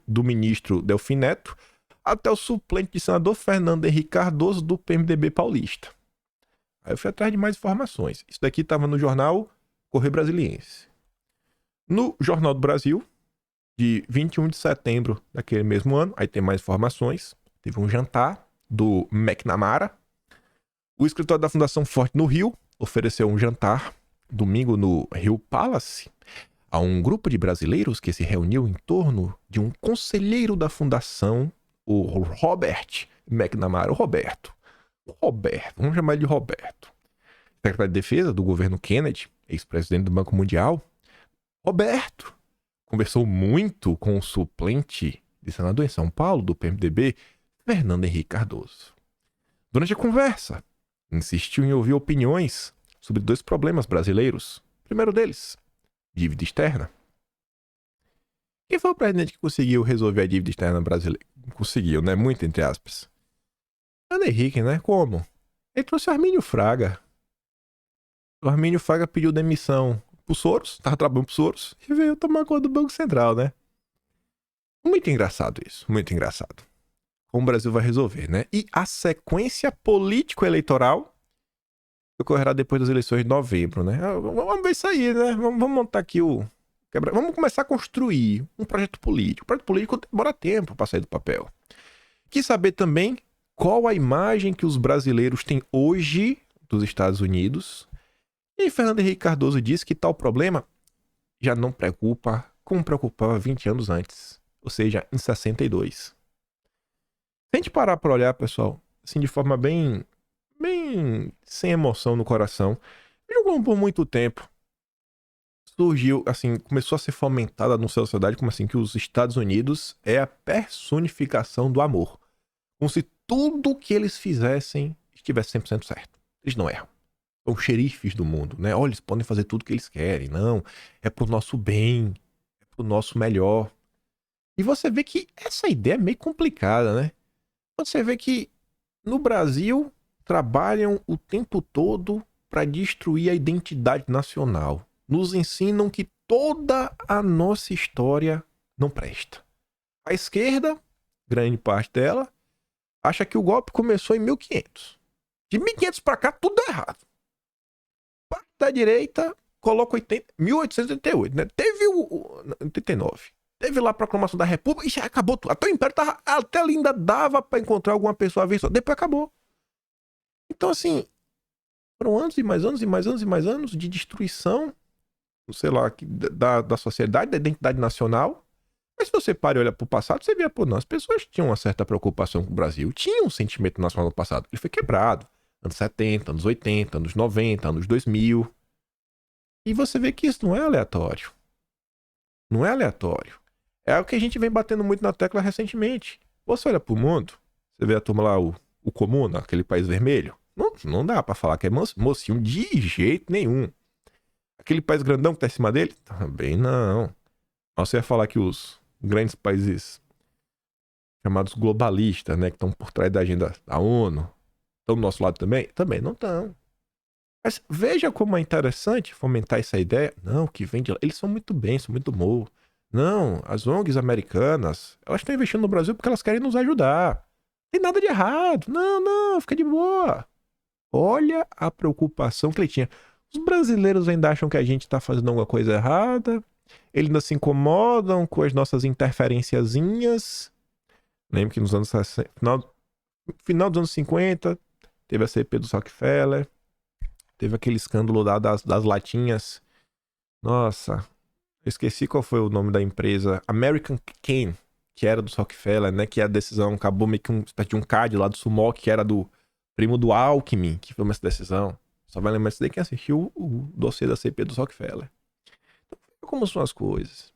do ministro Delfim Neto até o suplente de senador Fernando Henrique Cardoso do PMDB paulista. Aí eu fui atrás de mais informações. Isso daqui estava no jornal Correio Brasiliense. No Jornal do Brasil, de 21 de setembro daquele mesmo ano, aí tem mais informações. Teve um jantar do McNamara. O escritório da Fundação Ford no Rio ofereceu um jantar domingo no Rio Palace a um grupo de brasileiros que se reuniu em torno de um conselheiro da fundação, o Robert McNamara, o Roberto, vamos chamar ele de Roberto. Secretário de Defesa do governo Kennedy, ex-presidente do Banco Mundial. Roberto conversou muito com o suplente de senador em São Paulo, do PMDB, Fernando Henrique Cardoso. Durante a conversa, insistiu em ouvir opiniões sobre dois problemas brasileiros. O primeiro deles, dívida externa. Quem foi o presidente que conseguiu resolver a dívida externa brasileira? Conseguiu, né? Muito entre aspas. Fernando Henrique, né? Como? Ele trouxe o Armínio Fraga. O Armínio Fraga pediu demissão pro Soros, tava trabalhando pro Soros, e veio tomar conta do Banco Central, né? Muito engraçado isso, muito engraçado. Como o Brasil vai resolver, né? E a sequência político-eleitoral ocorrerá depois das eleições de novembro, né? Vamos ver isso aí, né? Vamos montar aqui vamos começar a construir um projeto político. O projeto político demora tempo para sair do papel. Quis saber também qual a imagem que os brasileiros têm hoje dos Estados Unidos. E Fernando Henrique Cardoso disse que tal problema já não preocupa como preocupava 20 anos antes, ou seja, em 62. Se a gente parar para olhar, pessoal, assim de forma bem bem sem emoção no coração. Jogou por muito tempo. Surgiu, assim, começou a ser fomentada na sociedade como assim, que os Estados Unidos é a personificação do amor. Como se tudo que eles fizessem estivesse 100% certo. Eles não erram. São xerifes do mundo, né? Olha, eles podem fazer tudo o que eles querem. Não, é pro nosso bem, é pro nosso melhor. E você vê que essa ideia é meio complicada, né? Você vê que no Brasil trabalham o tempo todo para destruir a identidade nacional. Nos ensinam que toda a nossa história não presta. A esquerda, grande parte dela, acha que o golpe começou em 1500. De 1500 para cá, tudo dá errado. Parte da direita coloca 1888, né? Teve o 89. Teve lá a proclamação da República e já acabou tudo. Até o Império tava, até ali ainda dava para encontrar alguma pessoa a ver só. Depois acabou. Então, assim, foram anos e mais anos e mais anos e mais anos de destruição, sei lá, da sociedade, da identidade nacional. Mas se você para e olha pro passado, você vê, pô, não, as pessoas tinham uma certa preocupação com o Brasil, tinham um sentimento nacional no passado. Ele foi quebrado. Anos 70, anos 80, anos 90, anos 2000. E você vê que isso não é aleatório. Não é aleatório. É o que a gente vem batendo muito na tecla recentemente. Você olha pro mundo, você vê a turma lá, o Comuna, aquele país vermelho. Não dá pra falar que é mocinho de jeito nenhum. Aquele país grandão que tá em cima dele? Também não. Mas você ia falar que os grandes países chamados globalistas, né, que estão por trás da agenda da ONU, estão do nosso lado também? Também não estão. Mas veja como é interessante fomentar essa ideia. Não, que vem de lá. Eles são muito bem, são muito bons. Não, as ONGs americanas, elas estão investindo no Brasil porque elas querem nos ajudar. Não tem nada de errado. Não, fica de boa. Olha a preocupação que ele tinha. Os brasileiros ainda acham que a gente está fazendo alguma coisa errada. Eles ainda se incomodam com as nossas interferenciazinhas. Lembro que nos anos 60, final dos anos 50, teve a CP do Rockefeller. Teve aquele escândalo lá das latinhas. Nossa, eu esqueci qual foi o nome da empresa. American Can, que era do Rockefeller, né? Que a decisão acabou meio que uma espécie de um CAD lá do Sumok, que era do primo do Alckmin, que foi essa decisão. Só vai lembrar disso daí quem assistiu o dossiê da CP do Rockefeller. Então, veja como são as coisas.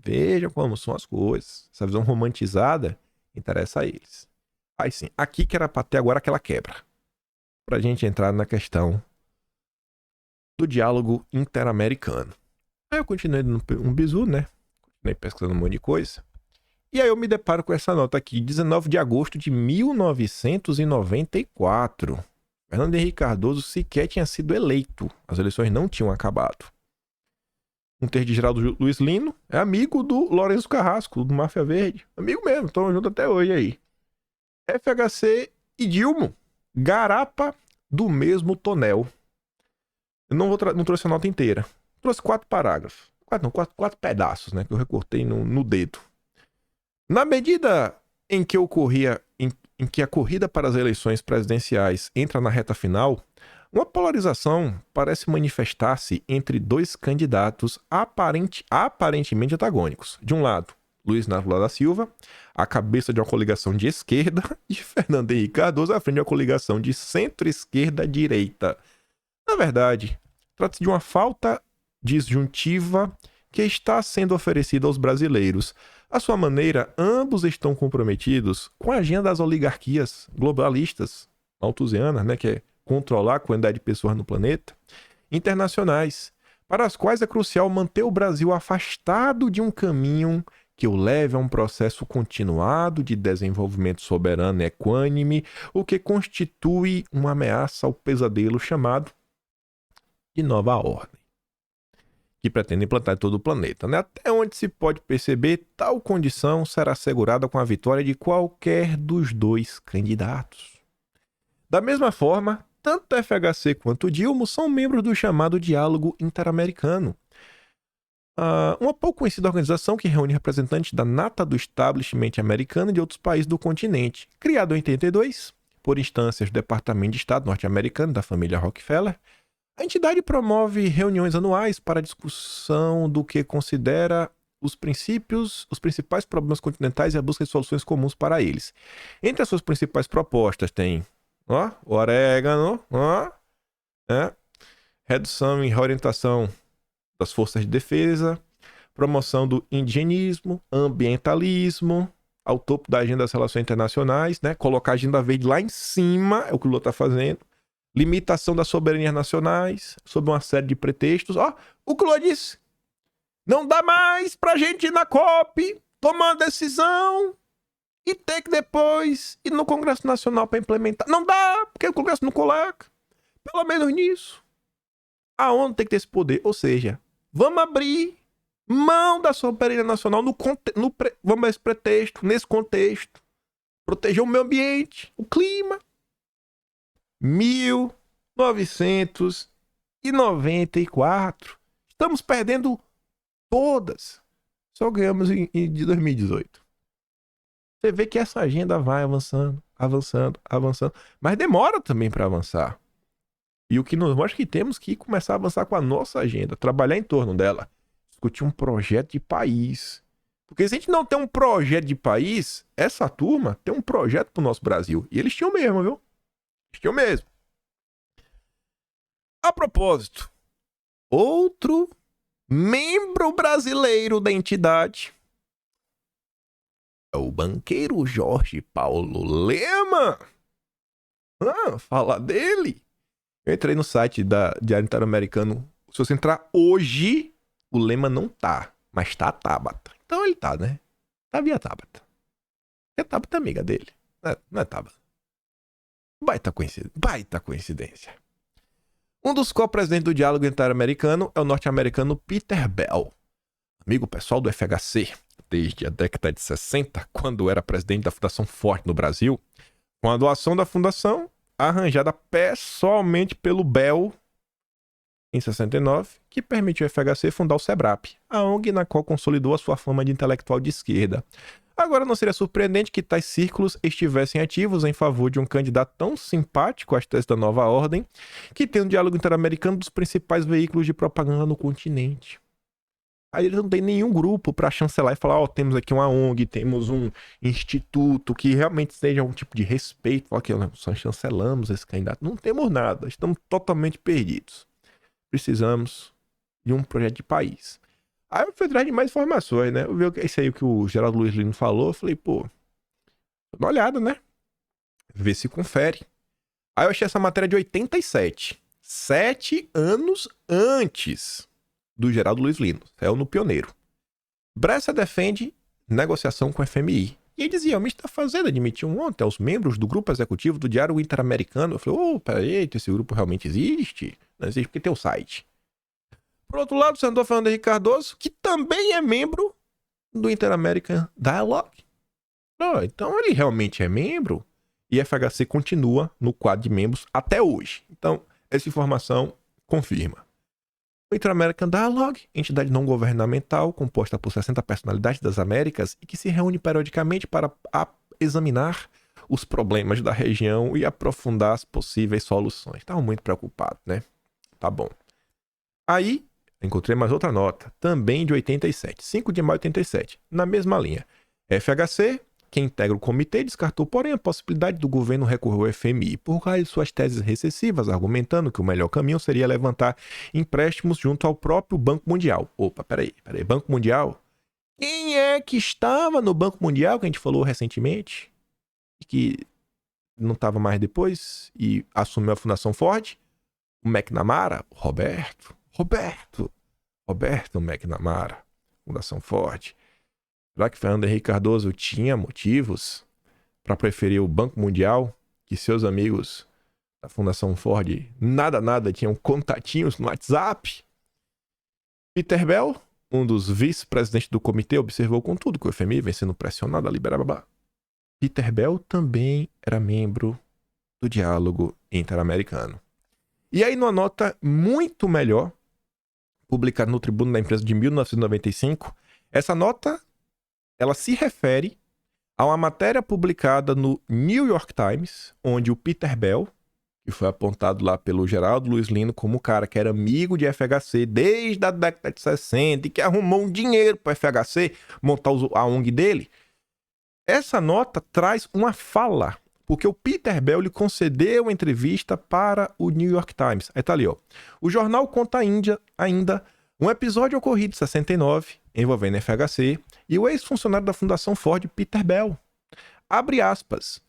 Veja como são as coisas. Essa visão romantizada interessa a eles. Aí sim, aqui que era pra ter agora aquela quebra. Pra gente entrar na questão do diálogo interamericano. Aí eu continuei dando um bizu, né? Continuei pesquisando um monte de coisa. E aí eu me deparo com essa nota aqui, 19 de agosto de 1994. Fernando Henrique Cardoso sequer tinha sido eleito. As eleições não tinham acabado. Um terço de Geraldo Luiz Lino é amigo do Lourenço Carrasco, do Máfia Verde. Amigo mesmo, estão juntos até hoje aí. FHC e Dilma, garapa do mesmo tonel. Eu não trouxe a nota inteira. Trouxe 4 parágrafos. 4 pedaços, né? Que eu recortei no dedo. Na medida em que em que a corrida para as eleições presidenciais entra na reta final, uma polarização parece manifestar-se entre dois candidatos aparentemente antagônicos. De um lado, Luiz Inácio Lula da Silva, a cabeça de uma coligação de esquerda, e Fernando Henrique Cardoso à frente de uma coligação de centro-esquerda-direita. Na verdade, trata-se de uma falta disjuntiva que está sendo oferecida aos brasileiros. À sua maneira, ambos estão comprometidos com a agenda das oligarquias globalistas, malthusianas, né, que é controlar a quantidade de pessoas no planeta, internacionais, para as quais é crucial manter o Brasil afastado de um caminho que o leve a um processo continuado de desenvolvimento soberano e equânime, o que constitui uma ameaça ao pesadelo chamado de nova ordem, que pretende implantar em todo o planeta. Né? Até onde se pode perceber, tal condição será assegurada com a vitória de qualquer dos dois candidatos. Da mesma forma, tanto a FHC quanto o Dilma são membros do chamado Diálogo Interamericano, uma pouco conhecida organização que reúne representantes da nata do establishment americano e de outros países do continente. Criado em 82, por instâncias do Departamento de Estado norte-americano da família Rockefeller, a entidade promove reuniões anuais para discussão do que considera os principais problemas continentais e a busca de soluções comuns para eles. Entre as suas principais propostas tem ó, o orégano, ó, né? Redução e reorientação das forças de defesa, promoção do indigenismo, ambientalismo, ao topo da agenda das relações internacionais, né? Colocar a agenda verde lá em cima, é o que o Lula está fazendo. Limitação das soberanias nacionais, sob uma série de pretextos. Ó, o que o Lula disse. Não dá mais pra gente ir na COP, tomar uma decisão e ter que depois ir no Congresso Nacional para implementar. Não dá, porque o Congresso não coloca. Pelo menos nisso. A ONU tem que ter esse poder. Ou seja, vamos abrir mão da soberania nacional vamos a esse pretexto, nesse contexto. Proteger o meio ambiente, o clima. 1994. Estamos perdendo todas. Só ganhamos de 2018. Você vê que essa agenda vai avançando, avançando, avançando. Mas demora também para avançar. E o que nos mostra que temos que começar a avançar com a nossa agenda, trabalhar em torno dela, discutir um projeto de país. Porque se a gente não tem um projeto de país, essa turma tem um projeto pro nosso Brasil. E eles tinham mesmo, viu? Eles tinham mesmo. A propósito, outro membro brasileiro da entidade é o banqueiro Jorge Paulo Lemann. Fala dele. Eu entrei no site da Diário Interamericano. Se você entrar hoje, o Lemann não tá, mas tá a Tabata. Então ele tá, né? Tá via Tabata. É Tabata amiga dele. Não é Tabata. Baita coincidência. Um dos co-presidentes do Diálogo Interamericano é o norte-americano Peter Bell, amigo pessoal do FHC, desde a década de 60, quando era presidente da Fundação Forte no Brasil, com a doação da fundação arranjada pessoalmente pelo Bell em 69, que permitiu ao FHC fundar o SEBRAP, a ONG na qual consolidou a sua fama de intelectual de esquerda. Agora, não seria surpreendente que tais círculos estivessem ativos em favor de um candidato tão simpático às teses da nova ordem, que tem um diálogo interamericano dos principais veículos de propaganda no continente. Aí eles não tem nenhum grupo para chancelar e falar, temos aqui uma ONG, temos um instituto que realmente seja um tipo de respeito, falar que nós chancelamos esse candidato. Não temos nada, estamos totalmente perdidos. Precisamos de um projeto de país. Aí eu fui atrás de mais informações, né? Eu vi isso aí que o Geraldo Luiz Lino falou. Eu falei, pô, dá uma olhada, né? Vê se confere. Aí eu achei essa matéria de 87. 7 anos antes do Geraldo Luiz Lino. Saiu no Pioneiro. Bressa defende negociação com o FMI. E ele dizia, o ministro da Fazenda admitiu ontem aos membros do grupo executivo do Diário Interamericano. Eu falei, peraí, esse grupo realmente existe? Não existe porque tem o site. Por outro lado, o senador Fernando Henrique Cardoso, que também é membro do Inter-American Dialogue. Então ele realmente é membro e a FHC continua no quadro de membros até hoje. Então, essa informação confirma. O Inter-American Dialogue, entidade não governamental composta por 60 personalidades das Américas e que se reúne periodicamente para examinar os problemas da região e aprofundar as possíveis soluções. Estavam muito preocupados, né? Tá bom. Aí, encontrei mais outra nota, também de 87, 5 de maio de 87, na mesma linha. FHC, que integra o comitê, descartou, porém, a possibilidade do governo recorrer ao FMI por causa de suas teses recessivas, argumentando que o melhor caminho seria levantar empréstimos junto ao próprio Banco Mundial. Peraí, Banco Mundial? Quem é que estava no Banco Mundial, que a gente falou recentemente, e que não estava mais depois, e assumiu a Fundação Ford? O McNamara? O Roberto McNamara, Fundação Ford. Será que Fernando Henrique Cardoso tinha motivos para preferir o Banco Mundial, que seus amigos da Fundação Ford nada tinham contatinhos no WhatsApp? Peter Bell, um dos vice-presidentes do comitê, observou contudo que o FMI vem sendo pressionado a liberar Peter Bell também era membro do Diálogo Interamericano. E aí, numa nota muito melhor, publicada no Tribuno da Imprensa de 1995, essa nota ela se refere a uma matéria publicada no New York Times, onde o Peter Bell, que foi apontado lá pelo Geraldo Luiz Lino como um cara que era amigo de FHC desde a década de 60 e que arrumou um dinheiro para o FHC montar a ONG dele, essa nota traz uma fala Porque o Peter Bell lhe concedeu a entrevista para o New York Times. Aí tá ali, ó. O jornal conta ainda um episódio ocorrido em 69, envolvendo FHC, e o ex-funcionário da Fundação Ford, Peter Bell. Abre aspas.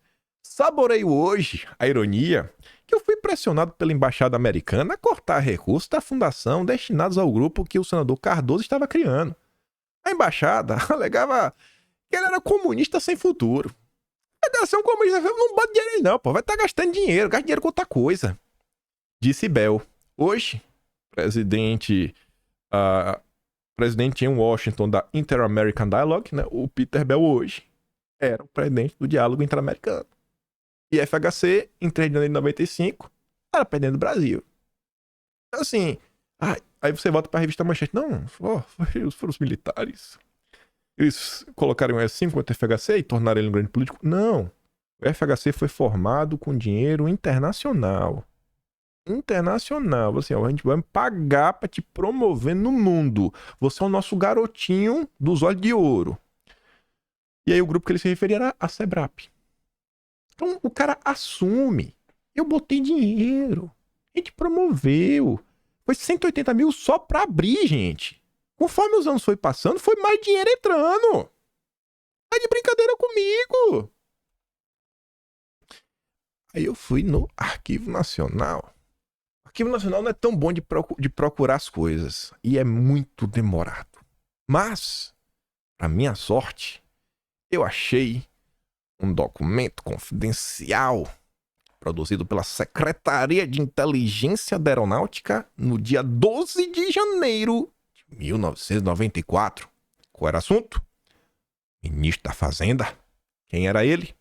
Saboreio hoje a ironia que eu fui pressionado pela embaixada americana a cortar recursos da fundação destinados ao grupo que o senador Cardoso estava criando. A embaixada alegava que ele era comunista sem futuro. Vai ser um comunista, não bota dinheiro aí não, pô. Vai estar gastando dinheiro, gasta dinheiro com outra coisa. Disse Bell. Hoje, presidente em Washington da Inter-American Dialogue, né? O Peter Bell hoje era o presidente do diálogo interamericano. E FHC, em 3 de janeiro de 95, era presidente do Brasil. Assim, aí você volta pra revista Manchete. Não, foram os militares. Eles colocaram o S5 contra o FHC e tornaram ele um grande político? Não. O FHC foi formado com dinheiro internacional. Internacional. Assim, ó, a gente vai pagar pra te promover no mundo. Você é o nosso garotinho dos olhos de ouro. E aí o grupo que ele se referia era a SEBRAP. Então o cara assume. Eu botei dinheiro. A gente promoveu. Foi 180 mil só pra abrir, gente. Conforme os anos foi passando, foi mais dinheiro entrando. Tá de brincadeira comigo. Aí eu fui no Arquivo Nacional. O Arquivo Nacional não é tão bom de procurar as coisas. E é muito demorado. Mas, pra minha sorte, eu achei um documento confidencial produzido pela Secretaria de Inteligência da Aeronáutica no dia 12 de janeiro de 1994. Qual era o assunto? Ministro da Fazenda. Quem era ele?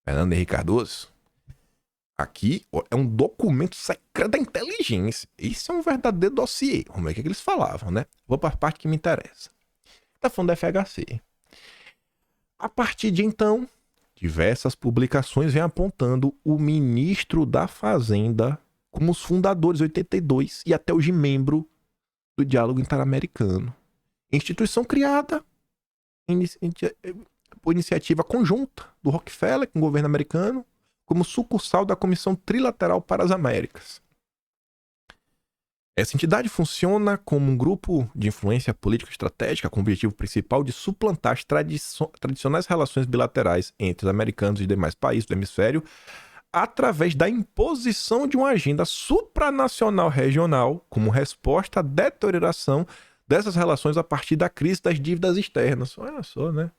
Fernando Henrique Cardoso. Aqui é um documento secreto da inteligência. Isso é um verdadeiro dossiê. Vamos ver o que eles falavam, né? Vou para a parte que me interessa. Tá falando da FHC. A partir de então, diversas publicações vêm apontando o ministro da Fazenda como os fundadores, 82, e até hoje membro do Diálogo Interamericano. Instituição criada por iniciativa conjunta do Rockefeller com o governo americano, como sucursal da Comissão Trilateral para as Américas. Essa entidade funciona como um grupo de influência política estratégica com o objetivo principal de suplantar as tradicionais relações bilaterais entre os americanos e demais países do hemisfério através da imposição de uma agenda supranacional regional como resposta à deterioração dessas relações a partir da crise das dívidas externas. Olha só, né?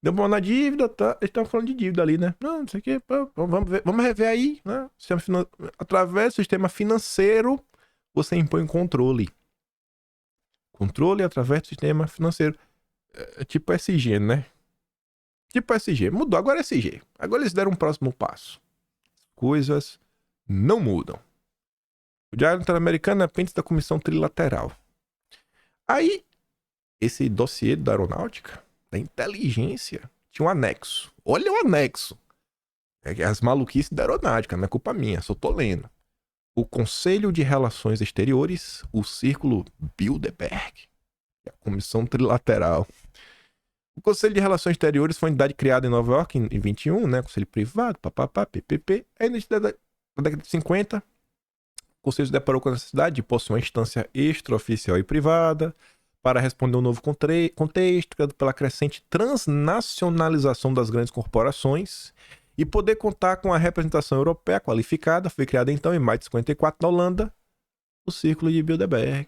Deu bom na dívida, tá? Eles estavam falando de dívida ali, né? Não sei o que, vamos rever aí, né? Através do sistema financeiro, você impõe controle. Controle através do sistema financeiro. É tipo SG, né? Tipo SG. Mudou, agora é SG. Agora eles deram um próximo passo. Coisas não mudam. O Diálogo Interamericano é apêndice da Comissão Trilateral. Aí, esse dossiê da aeronáutica, da inteligência, tinha um anexo. Olha o anexo. É as maluquices da aeronáutica, não é culpa minha, só tô lendo. O Conselho de Relações Exteriores, o Círculo Bilderberg, a Comissão Trilateral. O Conselho de Relações Exteriores foi uma entidade criada em Nova York em 21, né? Conselho privado, papapá, PPP. Aí na década de 50, o Conselho se deparou com a necessidade de possuir uma instância extraoficial e privada para responder um novo contexto criado pela crescente transnacionalização das grandes corporações e poder contar com a representação europeia qualificada. Foi criada então em maio de 54 na Holanda, o Círculo de Bilderberg.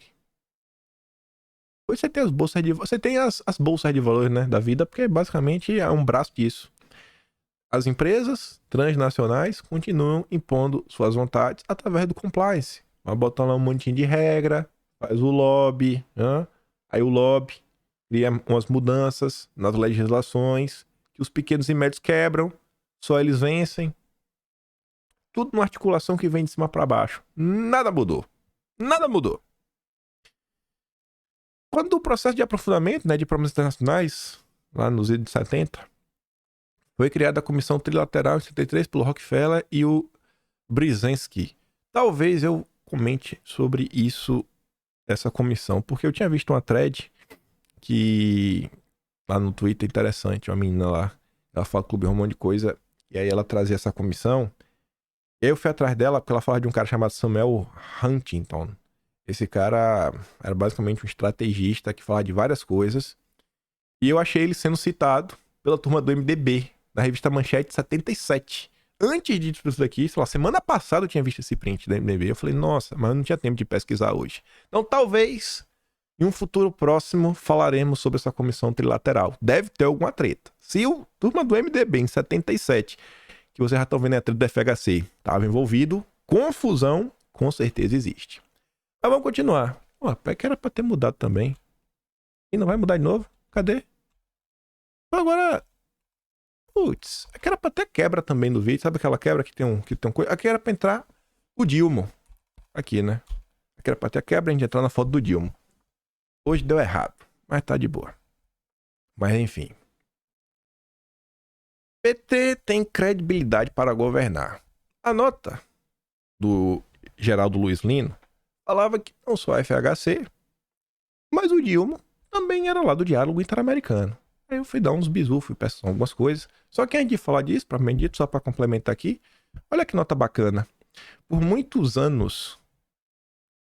Depois você tem as bolsas de você tem as bolsas de valores, né, da vida, porque basicamente é um braço disso. As empresas transnacionais continuam impondo suas vontades através do compliance. Vai botar lá um montinho de regra, faz o lobby, né? Aí o lobby cria umas mudanças nas legislações que os pequenos e médios quebram, só eles vencem. Tudo numa articulação que vem de cima para baixo. Nada mudou. Nada mudou. Quando o processo de aprofundamento, né, de promessas internacionais, lá nos anos 70, foi criada a Comissão Trilateral em 73 pelo Rockefeller e o Brzezinski. Talvez eu comente sobre isso, essa comissão, porque eu tinha visto uma thread que lá no Twitter, interessante, uma menina lá, ela fala Clube Romano de coisa, E aí ela trazia essa comissão. E aí eu fui atrás dela porque ela falava de um cara chamado Samuel Huntington. Esse cara era basicamente um estrategista que falava de várias coisas. E eu achei ele sendo citado pela turma do MDB, na revista Manchete 77. Antes de tudo isso daqui, sei lá, semana passada eu tinha visto esse print da MDB. Eu falei, nossa, mas eu não tinha tempo de pesquisar hoje. Então talvez, em um futuro próximo, falaremos sobre essa comissão trilateral. Deve ter alguma treta. Se o turma do MDB em 77, que vocês já estão vendo a treta do FHC, estava envolvido, confusão, com certeza existe. Mas vamos continuar. Até que era pra ter mudado também. E não vai mudar de novo? Cadê? Agora... Putz, aqui era pra ter quebra também no vídeo. Sabe aquela quebra que tem um coisa? Aqui era pra entrar o Dilma. Aqui, né? Aqui era pra ter a quebra e a gente entrar na foto do Dilma. Hoje deu errado, mas tá de boa. Mas enfim. PT tem credibilidade para governar. A nota do Geraldo Luiz Lino falava que não só a FHC, mas o Dilma também era lá do diálogo interamericano. Aí eu fui dar uns bisu, fui pesquisar algumas coisas. Só que antes de falar disso, propriamente dito, só para complementar aqui, olha que nota bacana. Por muitos anos,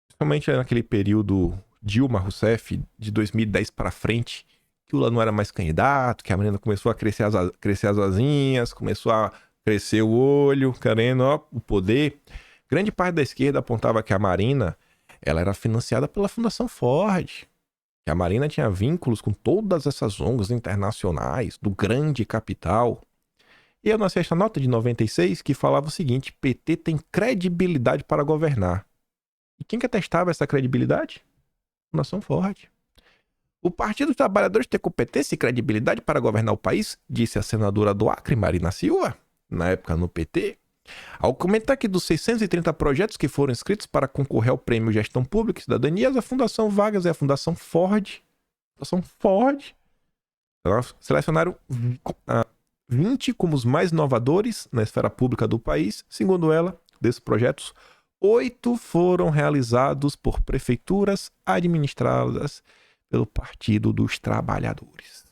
principalmente naquele período Dilma Rousseff, de 2010 para frente, que o Lula não era mais candidato, que a menina começou a crescer as asinhas, começou a crescer o olho, querendo o poder. Grande parte da esquerda apontava que a Marina ela era financiada pela Fundação Ford. Que a Marina tinha vínculos com todas essas ONGs internacionais, do grande capital. E eu nasci esta nota de 96 que falava o seguinte: PT tem credibilidade para governar. E quem que atestava essa credibilidade? Fundação Ford. O Partido dos Trabalhadores tem competência e credibilidade para governar o país, disse a senadora do Acre, Marina Silva, na época no PT. Ao comentar que dos 630 projetos que foram inscritos para concorrer ao Prêmio Gestão Pública e Cidadania, a Fundação Vargas e a Fundação Ford selecionaram 20 como os mais inovadores na esfera pública do país. Segundo ela, desses projetos, 8 foram realizados por prefeituras administradas pelo Partido dos Trabalhadores.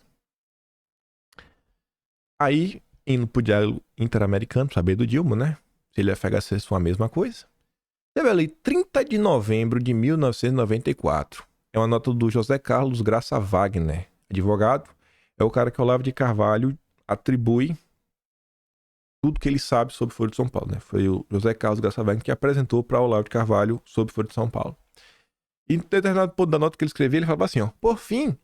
Aí, indo pro diálogo interamericano, saber do Dilma, né? Se ele FHC for a mesma coisa. Teve ali 30 de novembro de 1994. É uma nota do José Carlos Graça Wagner, advogado. É o cara que o Olavo de Carvalho atribui tudo que ele sabe sobre o Foro de São Paulo, né? Foi o José Carlos Graça Wagner que apresentou para o Olavo de Carvalho sobre o Foro de São Paulo. E em determinado ponto da nota que ele escrevia, ele falava assim, ó: por fim,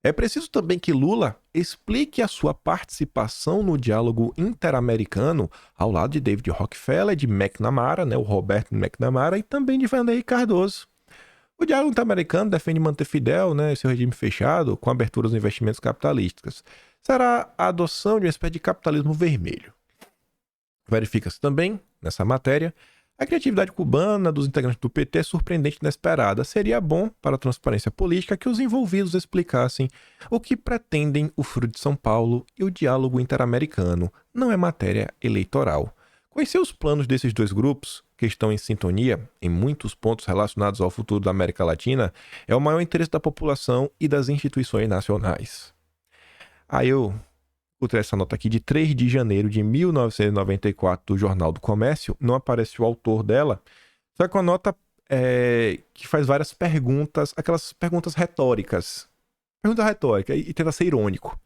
é preciso também que Lula explique a sua participação no diálogo interamericano ao lado de David Rockefeller, de McNamara, né, o Roberto McNamara, e também de Vanderlei Cardoso. O diálogo interamericano defende manter fidel, né, seu regime fechado, com abertura aos investimentos capitalistas. Será a adoção de uma espécie de capitalismo vermelho. Verifica-se também, nessa matéria, a criatividade cubana dos integrantes do PT é surpreendente e inesperada. Seria bom para a transparência política que os envolvidos explicassem o que pretendem o Foro de São Paulo e o diálogo interamericano. Não é matéria eleitoral. Conhecer os planos desses dois grupos, que estão em sintonia em muitos pontos relacionados ao futuro da América Latina, é o maior interesse da população e das instituições nacionais. Aí eu encontrei essa nota aqui de 3 de janeiro de 1994 do Jornal do Comércio. Não aparece o autor dela, só que uma nota que faz várias perguntas, aquelas perguntas retóricas. Pergunta retórica e tenta ser irônico.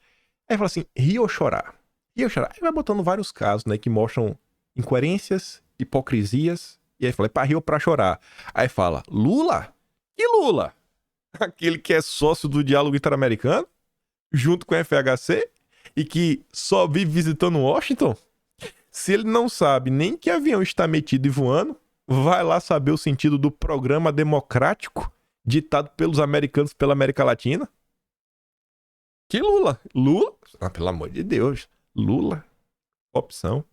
Aí fala assim, rir ou chorar? Rir ou chorar? Aí vai botando vários casos, né, que mostram incoerências, hipocrisias. E aí fala, é pra rir ou pra chorar? Aí fala, Lula? Que Lula? Aquele que é sócio do Diálogo Interamericano, junto com o FHC, e que só vive visitando Washington? Se ele não sabe nem que avião está metido e voando, vai lá saber o sentido do programa democrático ditado pelos americanos pela América Latina? Que Lula? Lula? Ah, pelo amor de Deus. Lula? Opção.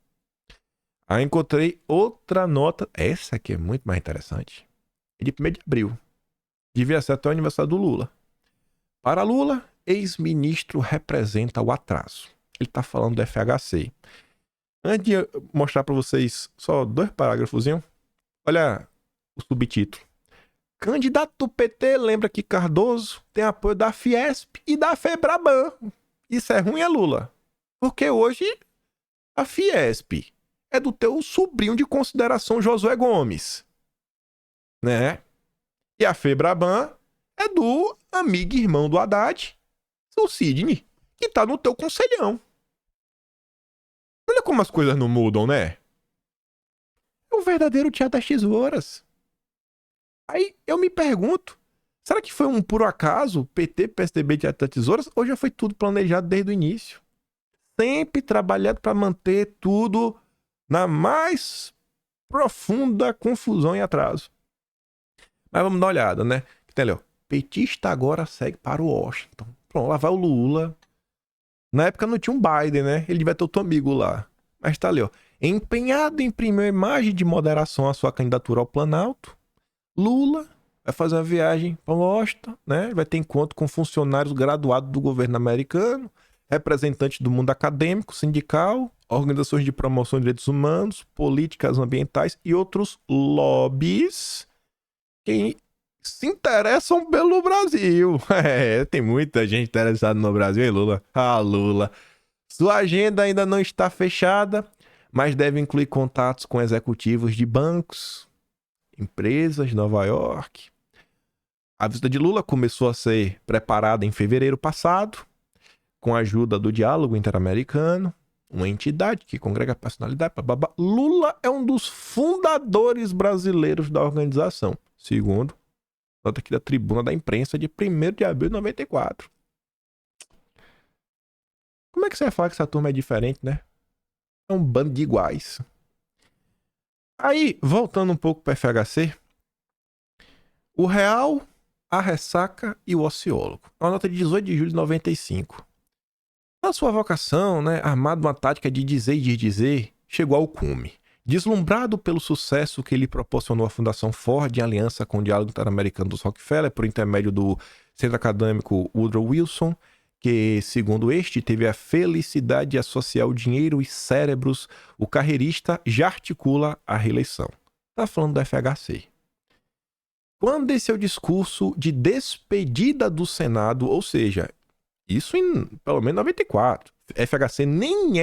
Aí encontrei outra nota. Essa aqui é muito mais interessante. É de 1º de abril. Devia ser até o aniversário do Lula. Para Lula, ex-ministro representa o atraso. Ele está falando do FHC. Antes de eu mostrar para vocês só 2 parágrafozinhos, olha o subtítulo. Candidato do PT lembra que Cardoso tem apoio da Fiesp e da Febraban. Isso é ruim, é Lula? Porque hoje A Fiesp é do teu sobrinho de consideração Josué Gomes, né? E a Febraban é do amigo e irmão do Haddad, o Sidney, que tá no teu conselhão. Olha como as coisas não mudam, né? É o verdadeiro teatro das tesouras. Aí eu me pergunto, será que foi um por acaso PT, PSDB, teatro das tesouras, ou já foi tudo planejado desde o início? Sempre trabalhado para manter tudo na mais profunda confusão e atraso. Mas vamos dar uma olhada, né? Entendeu? Petista agora segue para o Washington. Pronto, lá vai o Lula. Na época não tinha um Biden, né? Ele vai ter outro amigo lá. Mas tá ali, ó. Empenhado em imprimir imagem de moderação à sua candidatura ao Planalto, Lula vai fazer uma viagem para Washington, né? Vai ter encontro com funcionários graduados do governo americano, representantes do mundo acadêmico, sindical, organizações de promoção de direitos humanos, políticas ambientais e outros lobbies que se interessam pelo Brasil. Tem muita gente interessada no Brasil, hein, Lula? Ah, Lula. Sua agenda ainda não está fechada, mas deve incluir contatos com executivos de bancos, empresas de Nova York. A visita de Lula começou a ser preparada em fevereiro passado, com a ajuda do Diálogo Interamericano, uma entidade que congrega personalidade. Lula é um dos fundadores brasileiros da organização, segundo nota aqui da Tribuna da Imprensa de 1º de abril de 94. Como é que você vai falar que essa turma é diferente, né? É um bando de iguais. Aí, voltando um pouco para o FHC, o real, a ressaca e o ociólogo. Uma nota de 18 de julho de 95. Na sua vocação, né, armado uma tática de dizer e desdizer, chegou ao cume. Deslumbrado pelo sucesso que lhe proporcionou a Fundação Ford em aliança com o Diálogo Interamericano dos Rockefeller, por intermédio do centro acadêmico Woodrow Wilson, que, segundo este, teve a felicidade de associar o dinheiro e cérebros, o carreirista já articula a reeleição. Está falando do FHC. Quando em seu discurso de despedida do Senado, ou seja, isso em pelo menos 94, FHC nem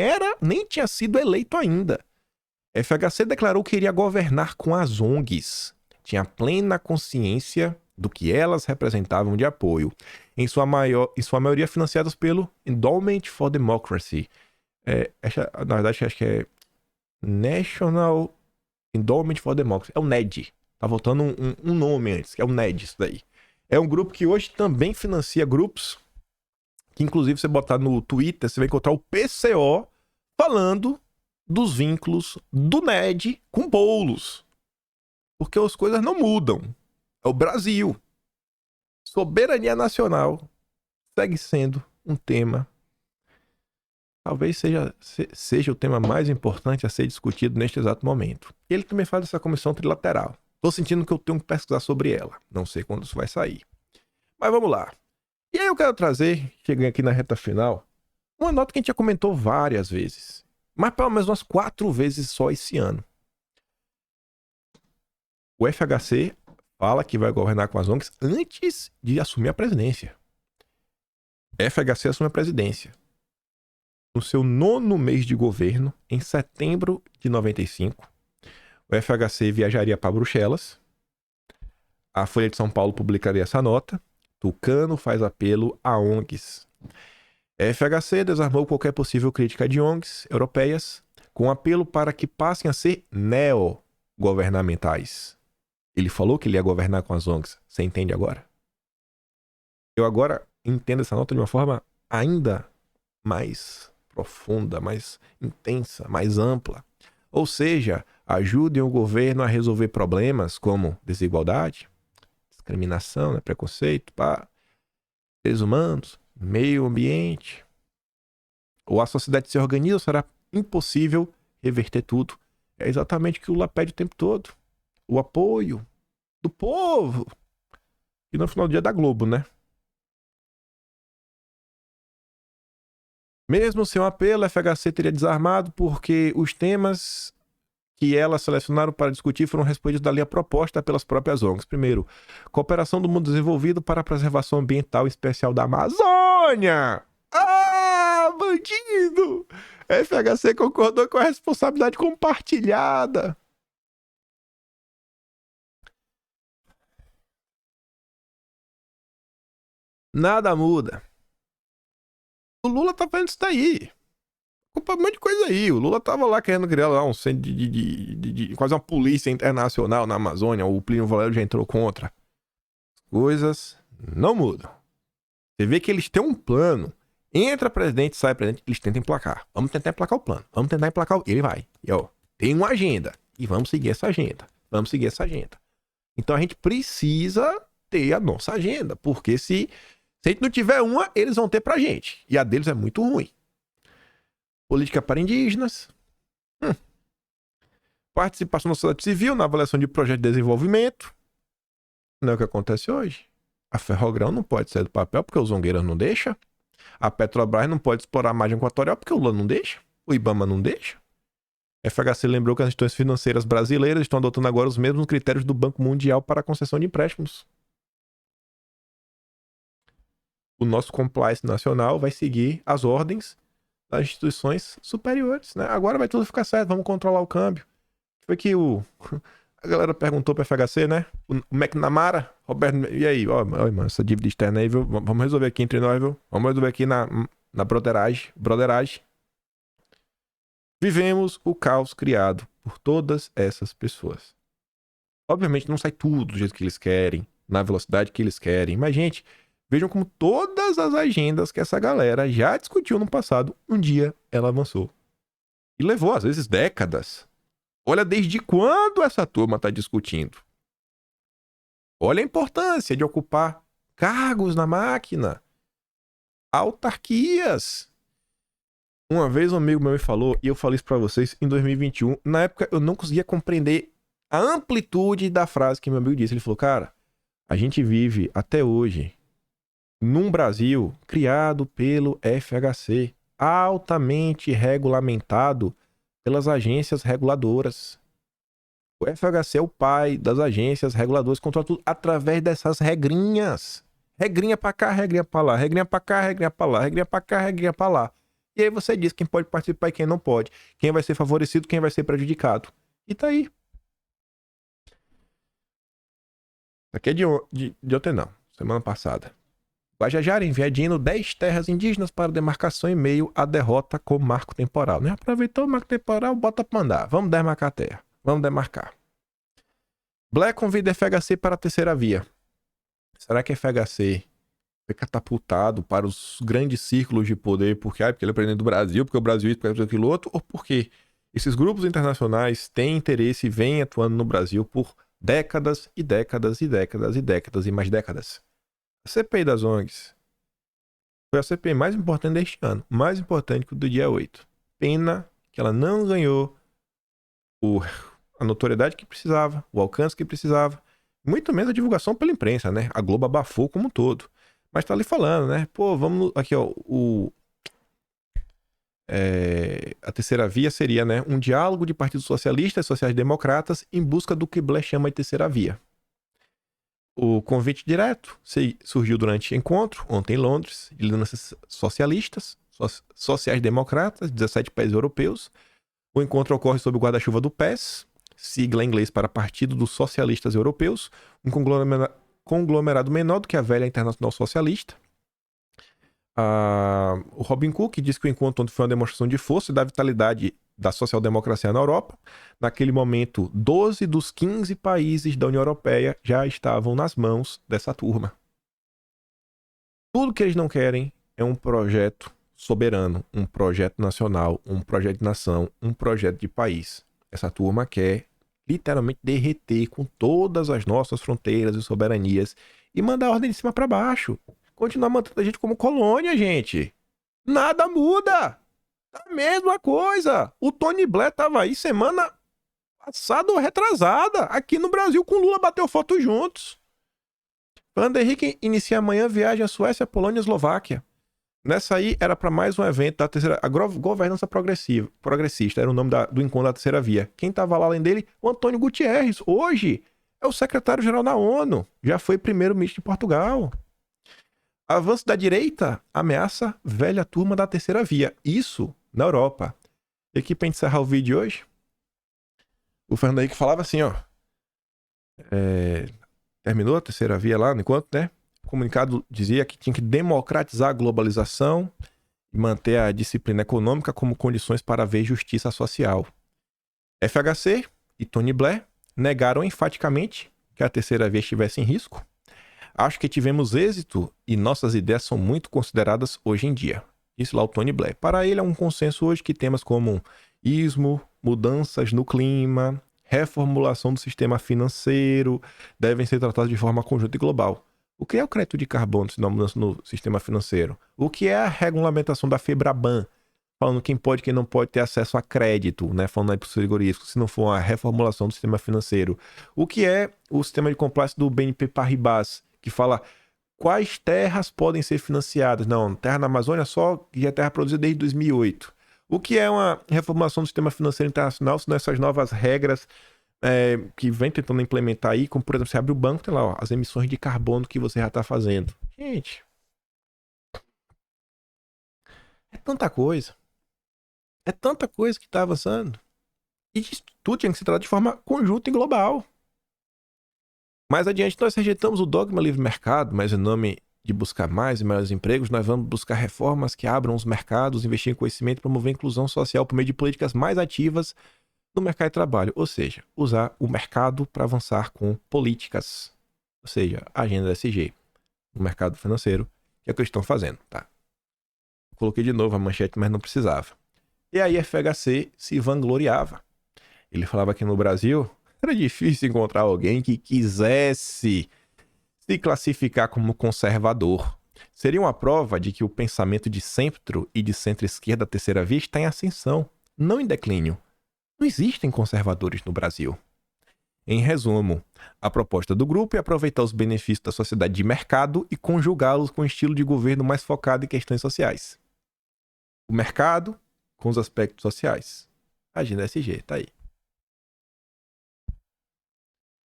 tinha sido eleito ainda. FHC declarou que iria governar com as ONGs. Tinha plena consciência do que elas representavam de apoio, em sua maioria financiadas pelo Endowment for Democracy. Na verdade, acho que é National Endowment for Democracy. É o NED. Tá voltando um nome antes, que é o NED, isso daí. É um grupo que hoje também financia grupos, que inclusive você botar no Twitter, você vai encontrar o PCO falando dos vínculos do NED com Boulos. Porque as coisas não mudam. É o Brasil. Soberania nacional segue sendo um tema. Talvez seja o tema mais importante a ser discutido neste exato momento. E ele também faz essa comissão trilateral. Estou sentindo que eu tenho que pesquisar sobre ela. Não sei quando isso vai sair. Mas vamos lá. E aí eu quero trazer, cheguei aqui na reta final, uma nota que a gente já comentou várias vezes. Mas pelo menos umas 4 vezes só esse ano. O FHC fala que vai governar com as ONGs antes de assumir a presidência. FHC assume a presidência. No seu 9º mês de governo, em setembro de 95, o FHC viajaria para Bruxelas. A Folha de São Paulo publicaria essa nota. Tucano faz apelo a ONGs. FHC desarmou qualquer possível crítica de ONGs europeias, com apelo para que passem a ser neo-governamentais. Ele falou que ele ia governar com as ONGs. Você entende agora? Eu agora entendo essa nota de uma forma ainda mais profunda, mais intensa, mais ampla. Ou seja, ajudem o governo a resolver problemas como desigualdade, discriminação, né, preconceito, seres humanos, meio ambiente. Ou a sociedade se organiza, será impossível reverter tudo. É exatamente o que o Lula pede o tempo todo. O apoio do povo. E no final do dia da Globo, né? Mesmo sem um apelo, a FHC teria desarmado porque os temas que elas selecionaram para discutir foram respondidos da linha proposta pelas próprias ONGs. Primeiro, cooperação do mundo desenvolvido para a preservação ambiental especial da Amazônia. Ah, bandido! FHC concordou com a responsabilidade compartilhada. Nada muda. O Lula tá fazendo isso daí. Culpa um monte de coisa aí. O Lula tava lá querendo criar lá um centro de quase uma polícia internacional na Amazônia. O Plínio Valério já entrou contra. Coisas não mudam. Você vê que eles têm um plano. Entra presidente, sai presidente, eles tentam emplacar. Vamos tentar emplacar o plano. Vamos tentar emplacar o... Ele vai. E, ó, tem uma agenda. E vamos seguir essa agenda. Vamos seguir essa agenda. Então a gente precisa ter a nossa agenda. Porque se a gente não tiver uma, eles vão ter pra gente. E a deles é muito ruim. Política para indígenas. Participação da sociedade civil na avaliação de projetos de desenvolvimento. Não é o que acontece hoje. A Ferrogrão não pode sair do papel porque o Zongueira não deixa. A Petrobras não pode explorar a margem equatorial porque o Lula não deixa. O Ibama não deixa. A FHC lembrou que as instituições financeiras brasileiras estão adotando agora os mesmos critérios do Banco Mundial para a concessão de empréstimos. O nosso compliance nacional vai seguir as ordens das instituições superiores, né? Agora vai tudo ficar certo, vamos controlar o câmbio. Foi que a galera perguntou pra FHC, né? O McNamara, Roberto, e aí? Ó, mano, essa dívida externa aí, viu? Vamos resolver aqui entre nós, viu? Vamos resolver aqui na broderagem. Vivemos o caos criado por todas essas pessoas. Obviamente não sai tudo do jeito que eles querem, na velocidade que eles querem, mas, gente, vejam como todas as agendas que essa galera já discutiu no passado, um dia ela avançou. E levou, às vezes, décadas. Olha desde quando essa turma está discutindo. Olha a importância de ocupar cargos na máquina. Autarquias. Uma vez um amigo meu me falou, e eu falei isso para vocês em 2021. Na época eu não conseguia compreender a amplitude da frase que meu amigo disse. Ele falou, cara, a gente vive até hoje num Brasil criado pelo FHC, altamente regulamentado pelas agências reguladoras. O FHC é o pai das agências reguladoras, controla tudo através dessas regrinhas. Regrinha pra cá, regrinha pra lá, regrinha pra cá, regrinha pra lá, regrinha pra cá, regrinha pra lá. E aí você diz quem pode participar e quem não pode. Quem vai ser favorecido, quem vai ser prejudicado. E tá aí. Isso aqui é de ontem não, semana passada. Guajajara enviadino 10 terras indígenas para demarcação em meio à derrota com marco temporal. Né? Aproveitou o marco temporal, bota pra andar. Vamos demarcar a terra. Vamos demarcar. Black convida FHC para a terceira via. Será que a FHC foi catapultado para os grandes círculos de poder porque ele é presidente do Brasil, porque o Brasil isso, porque aquilo outro, ou porque esses grupos internacionais têm interesse e vêm atuando no Brasil por décadas e décadas e décadas e décadas e mais décadas? A CPI das ONGs foi a CPI mais importante deste ano, mais importante que o do dia 8. Pena que ela não ganhou a notoriedade que precisava, o alcance que precisava, muito menos a divulgação pela imprensa, né? A Globo abafou como um todo. Mas tá ali falando, né? Pô, vamos... Aqui, ó, a terceira via seria, né, um diálogo de partidos socialistas e sociais-democratas em busca do que Blair chama de terceira via. O convite direto surgiu durante encontro, ontem em Londres, de lideranças socialistas, sociais-democratas, 17 países europeus. O encontro ocorre sob o guarda-chuva do PES, sigla em inglês para Partido dos Socialistas Europeus, um conglomerado menor do que a velha Internacional Socialista. O Robin Cook disse que o encontro foi uma demonstração de força e da vitalidade da social-democracia na Europa. Naquele momento, 12 dos 15 países da União Europeia já estavam nas mãos dessa turma. Tudo que eles não querem é um projeto soberano, um projeto nacional, um projeto de nação, um projeto de país. Essa turma quer literalmente derreter com todas as nossas fronteiras e soberanias e mandar a ordem de cima para baixo. Continuar mantendo a gente como colônia, gente. Nada muda. A mesma coisa. O Tony Blair tava aí semana passada ou retrasada. Aqui no Brasil com Lula bateu foto juntos. Fernando Henrique inicia amanhã viagem à Suécia, Polônia e Eslováquia. Nessa aí era para mais um evento da terceira... A governança progressista era o nome do encontro da terceira via. Quem tava lá além dele? O Antônio Guterres. Hoje é o secretário-geral da ONU. Já foi primeiro-ministro de Portugal. Avanço da direita ameaça velha turma da terceira via. Isso na Europa. E aqui pra gente encerrar o vídeo de hoje, o Fernando Henrique falava assim, ó. Terminou a terceira via lá, enquanto, né? O comunicado dizia que tinha que democratizar a globalização e manter a disciplina econômica como condições para haver justiça social. FHC e Tony Blair negaram enfaticamente que a terceira via estivesse em risco. Acho que tivemos êxito e nossas ideias são muito consideradas hoje em dia. Disse lá o Tony Blair. Para ele é um consenso hoje que temas como ismo, mudanças no clima, reformulação do sistema financeiro devem ser tratados de forma conjunta e global. O que é o crédito de carbono se não mudança no sistema financeiro? O que é a regulamentação da FEBRABAN? Falando quem pode e quem não pode ter acesso a crédito, né? Falando aí para os frigoríficos, se não for a reformulação do sistema financeiro. O que é o sistema de compliance do BNP Paribas, que fala quais terras podem ser financiadas? Não, terra na Amazônia só, que é terra produzida desde 2008. O que é uma reformulação do sistema financeiro internacional, se não essas novas regras que vem tentando implementar aí, como por exemplo, você abre o banco, tem lá ó, as emissões de carbono que você já está fazendo. Gente, é tanta coisa. É tanta coisa que está avançando. E isso tudo tinha que ser tratado de forma conjunta e global. Mais adiante, nós rejeitamos o dogma livre mercado, mas em nome de buscar mais e melhores empregos, nós vamos buscar reformas que abram os mercados, investir em conhecimento e promover a inclusão social por meio de políticas mais ativas no mercado de trabalho. Ou seja, usar o mercado para avançar com políticas. Ou seja, a agenda SG no mercado financeiro, que é o que eles estão fazendo, tá? Coloquei de novo a manchete, mas não precisava. E aí a FHC se vangloriava. Ele falava que no Brasil era difícil encontrar alguém que quisesse se classificar como conservador. Seria uma prova de que o pensamento de centro e de centro-esquerda terceira via está em ascensão, não em declínio. Não existem conservadores no Brasil. Em resumo, a proposta do grupo é aproveitar os benefícios da sociedade de mercado e conjugá-los com um estilo de governo mais focado em questões sociais. O mercado com os aspectos sociais. Agenda SG, tá aí.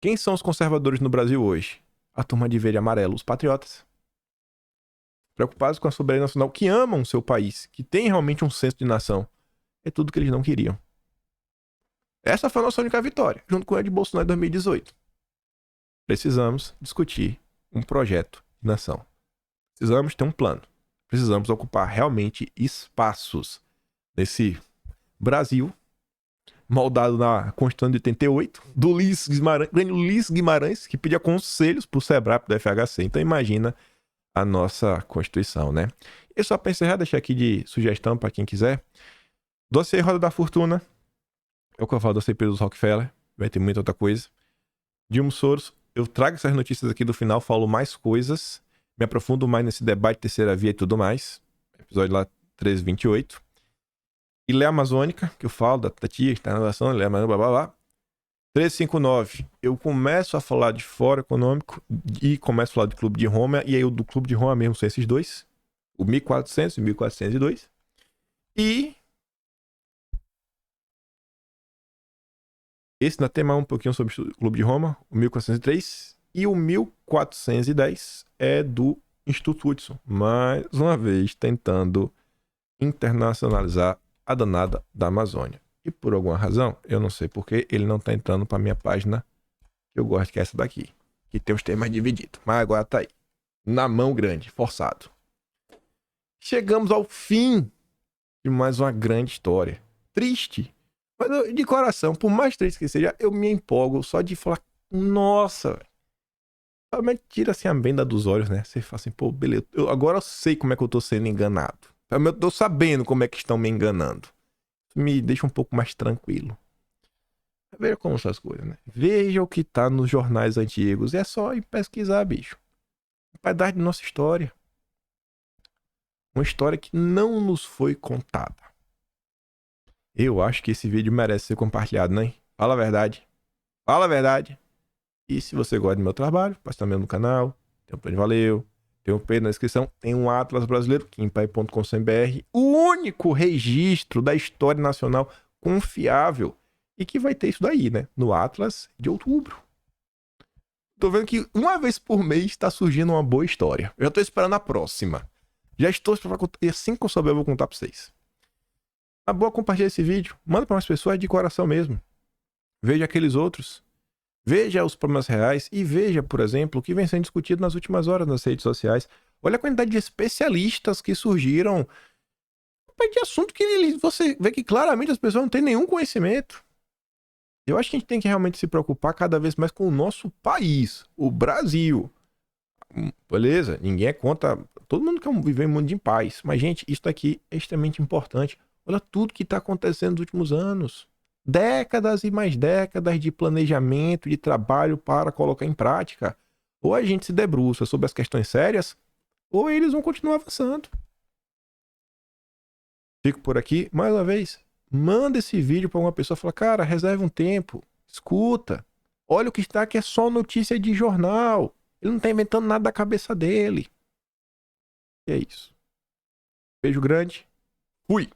Quem são os conservadores no Brasil hoje? A turma de verde e amarelo, os patriotas. Preocupados com a soberania nacional, que amam seu país, que tem realmente um senso de nação. É tudo que eles não queriam. Essa foi a nossa única vitória, junto com a de Bolsonaro em 2018. Precisamos discutir um projeto de nação. Precisamos ter um plano. Precisamos ocupar realmente espaços nesse Brasil, moldado na Constituição de 88, do Ulisses Guimarães, que pedia conselhos pro SEBRAP do FHC. Então imagina a nossa Constituição, né? E só para encerrar, deixar aqui de sugestão para quem quiser. Dossiê Roda da Fortuna. É o que eu falo do CP dos Rockefeller. Vai ter muita outra coisa. Dilma Soros. Eu trago essas notícias aqui do final, falo mais coisas. Me aprofundo mais nesse debate terceira via e tudo mais. Episódio lá 1328. E Lei Amazônica, que eu falo da tia que está na nação, Lei Amazônica, blá blá blá. 1359, eu começo a falar de Fórum Econômico e começo a falar do Clube de Roma, e aí o do Clube de Roma mesmo são esses dois, o 1400 e 1402. E esse ainda tem mais um pouquinho sobre o Clube de Roma, o 1403, e o 1410 é do Instituto Hudson, mais uma vez tentando internacionalizar a danada da Amazônia. E por alguma razão, eu não sei porque, ele não tá entrando pra minha página, que eu gosto, que é essa daqui, que tem os temas divididos. Mas agora tá aí, na mão grande, forçado. Chegamos ao fim de mais uma grande história. Triste, mas de coração, por mais triste que seja, eu me empolgo só de falar, nossa, realmente tira assim a venda dos olhos, né? Você fala assim, pô, beleza, agora eu sei como é que eu tô sendo enganado. Eu tô sabendo como é que estão me enganando. Me deixa um pouco mais tranquilo. Veja como são as coisas, né? Veja o que tá nos jornais antigos. É só ir pesquisar, bicho. Um pedaço de nossa história. Uma história que não nos foi contada. Eu acho que esse vídeo merece ser compartilhado, né? Fala a verdade. Fala a verdade. E se você gosta do meu trabalho, passa também no canal. Tem um plano de valeu. Tem um P na descrição. Tem um Atlas brasileiro, kimpai.com.br. O único registro da história nacional confiável. E que vai ter isso daí, né? No Atlas de outubro. Tô vendo que uma vez por mês tá surgindo uma boa história. Eu já tô esperando a próxima. Já estou esperando. E assim que eu souber, eu vou contar pra vocês. Na boa, compartilha esse vídeo. Manda para umas pessoas de coração mesmo. Veja aqueles outros. Veja os problemas reais e veja, por exemplo, o que vem sendo discutido nas últimas horas nas redes sociais. Olha a quantidade de especialistas que surgiram de assunto que você vê que claramente as pessoas não têm nenhum conhecimento. Eu acho que a gente tem que realmente se preocupar cada vez mais com o nosso país, o Brasil. Beleza? Ninguém é contra. Todo mundo quer viver em um mundo de paz. Mas, gente, isso daqui é extremamente importante. Olha tudo que está acontecendo nos últimos anos. Décadas e mais décadas de planejamento, de trabalho para colocar em prática. Ou a gente se debruça sobre as questões sérias, ou eles vão continuar avançando. Fico por aqui. Mais uma vez, manda esse vídeo para uma pessoa e fala, cara, reserve um tempo, escuta. Olha o que está aqui, é só notícia de jornal. Ele não está inventando nada da cabeça dele. E é isso. Beijo grande. Fui.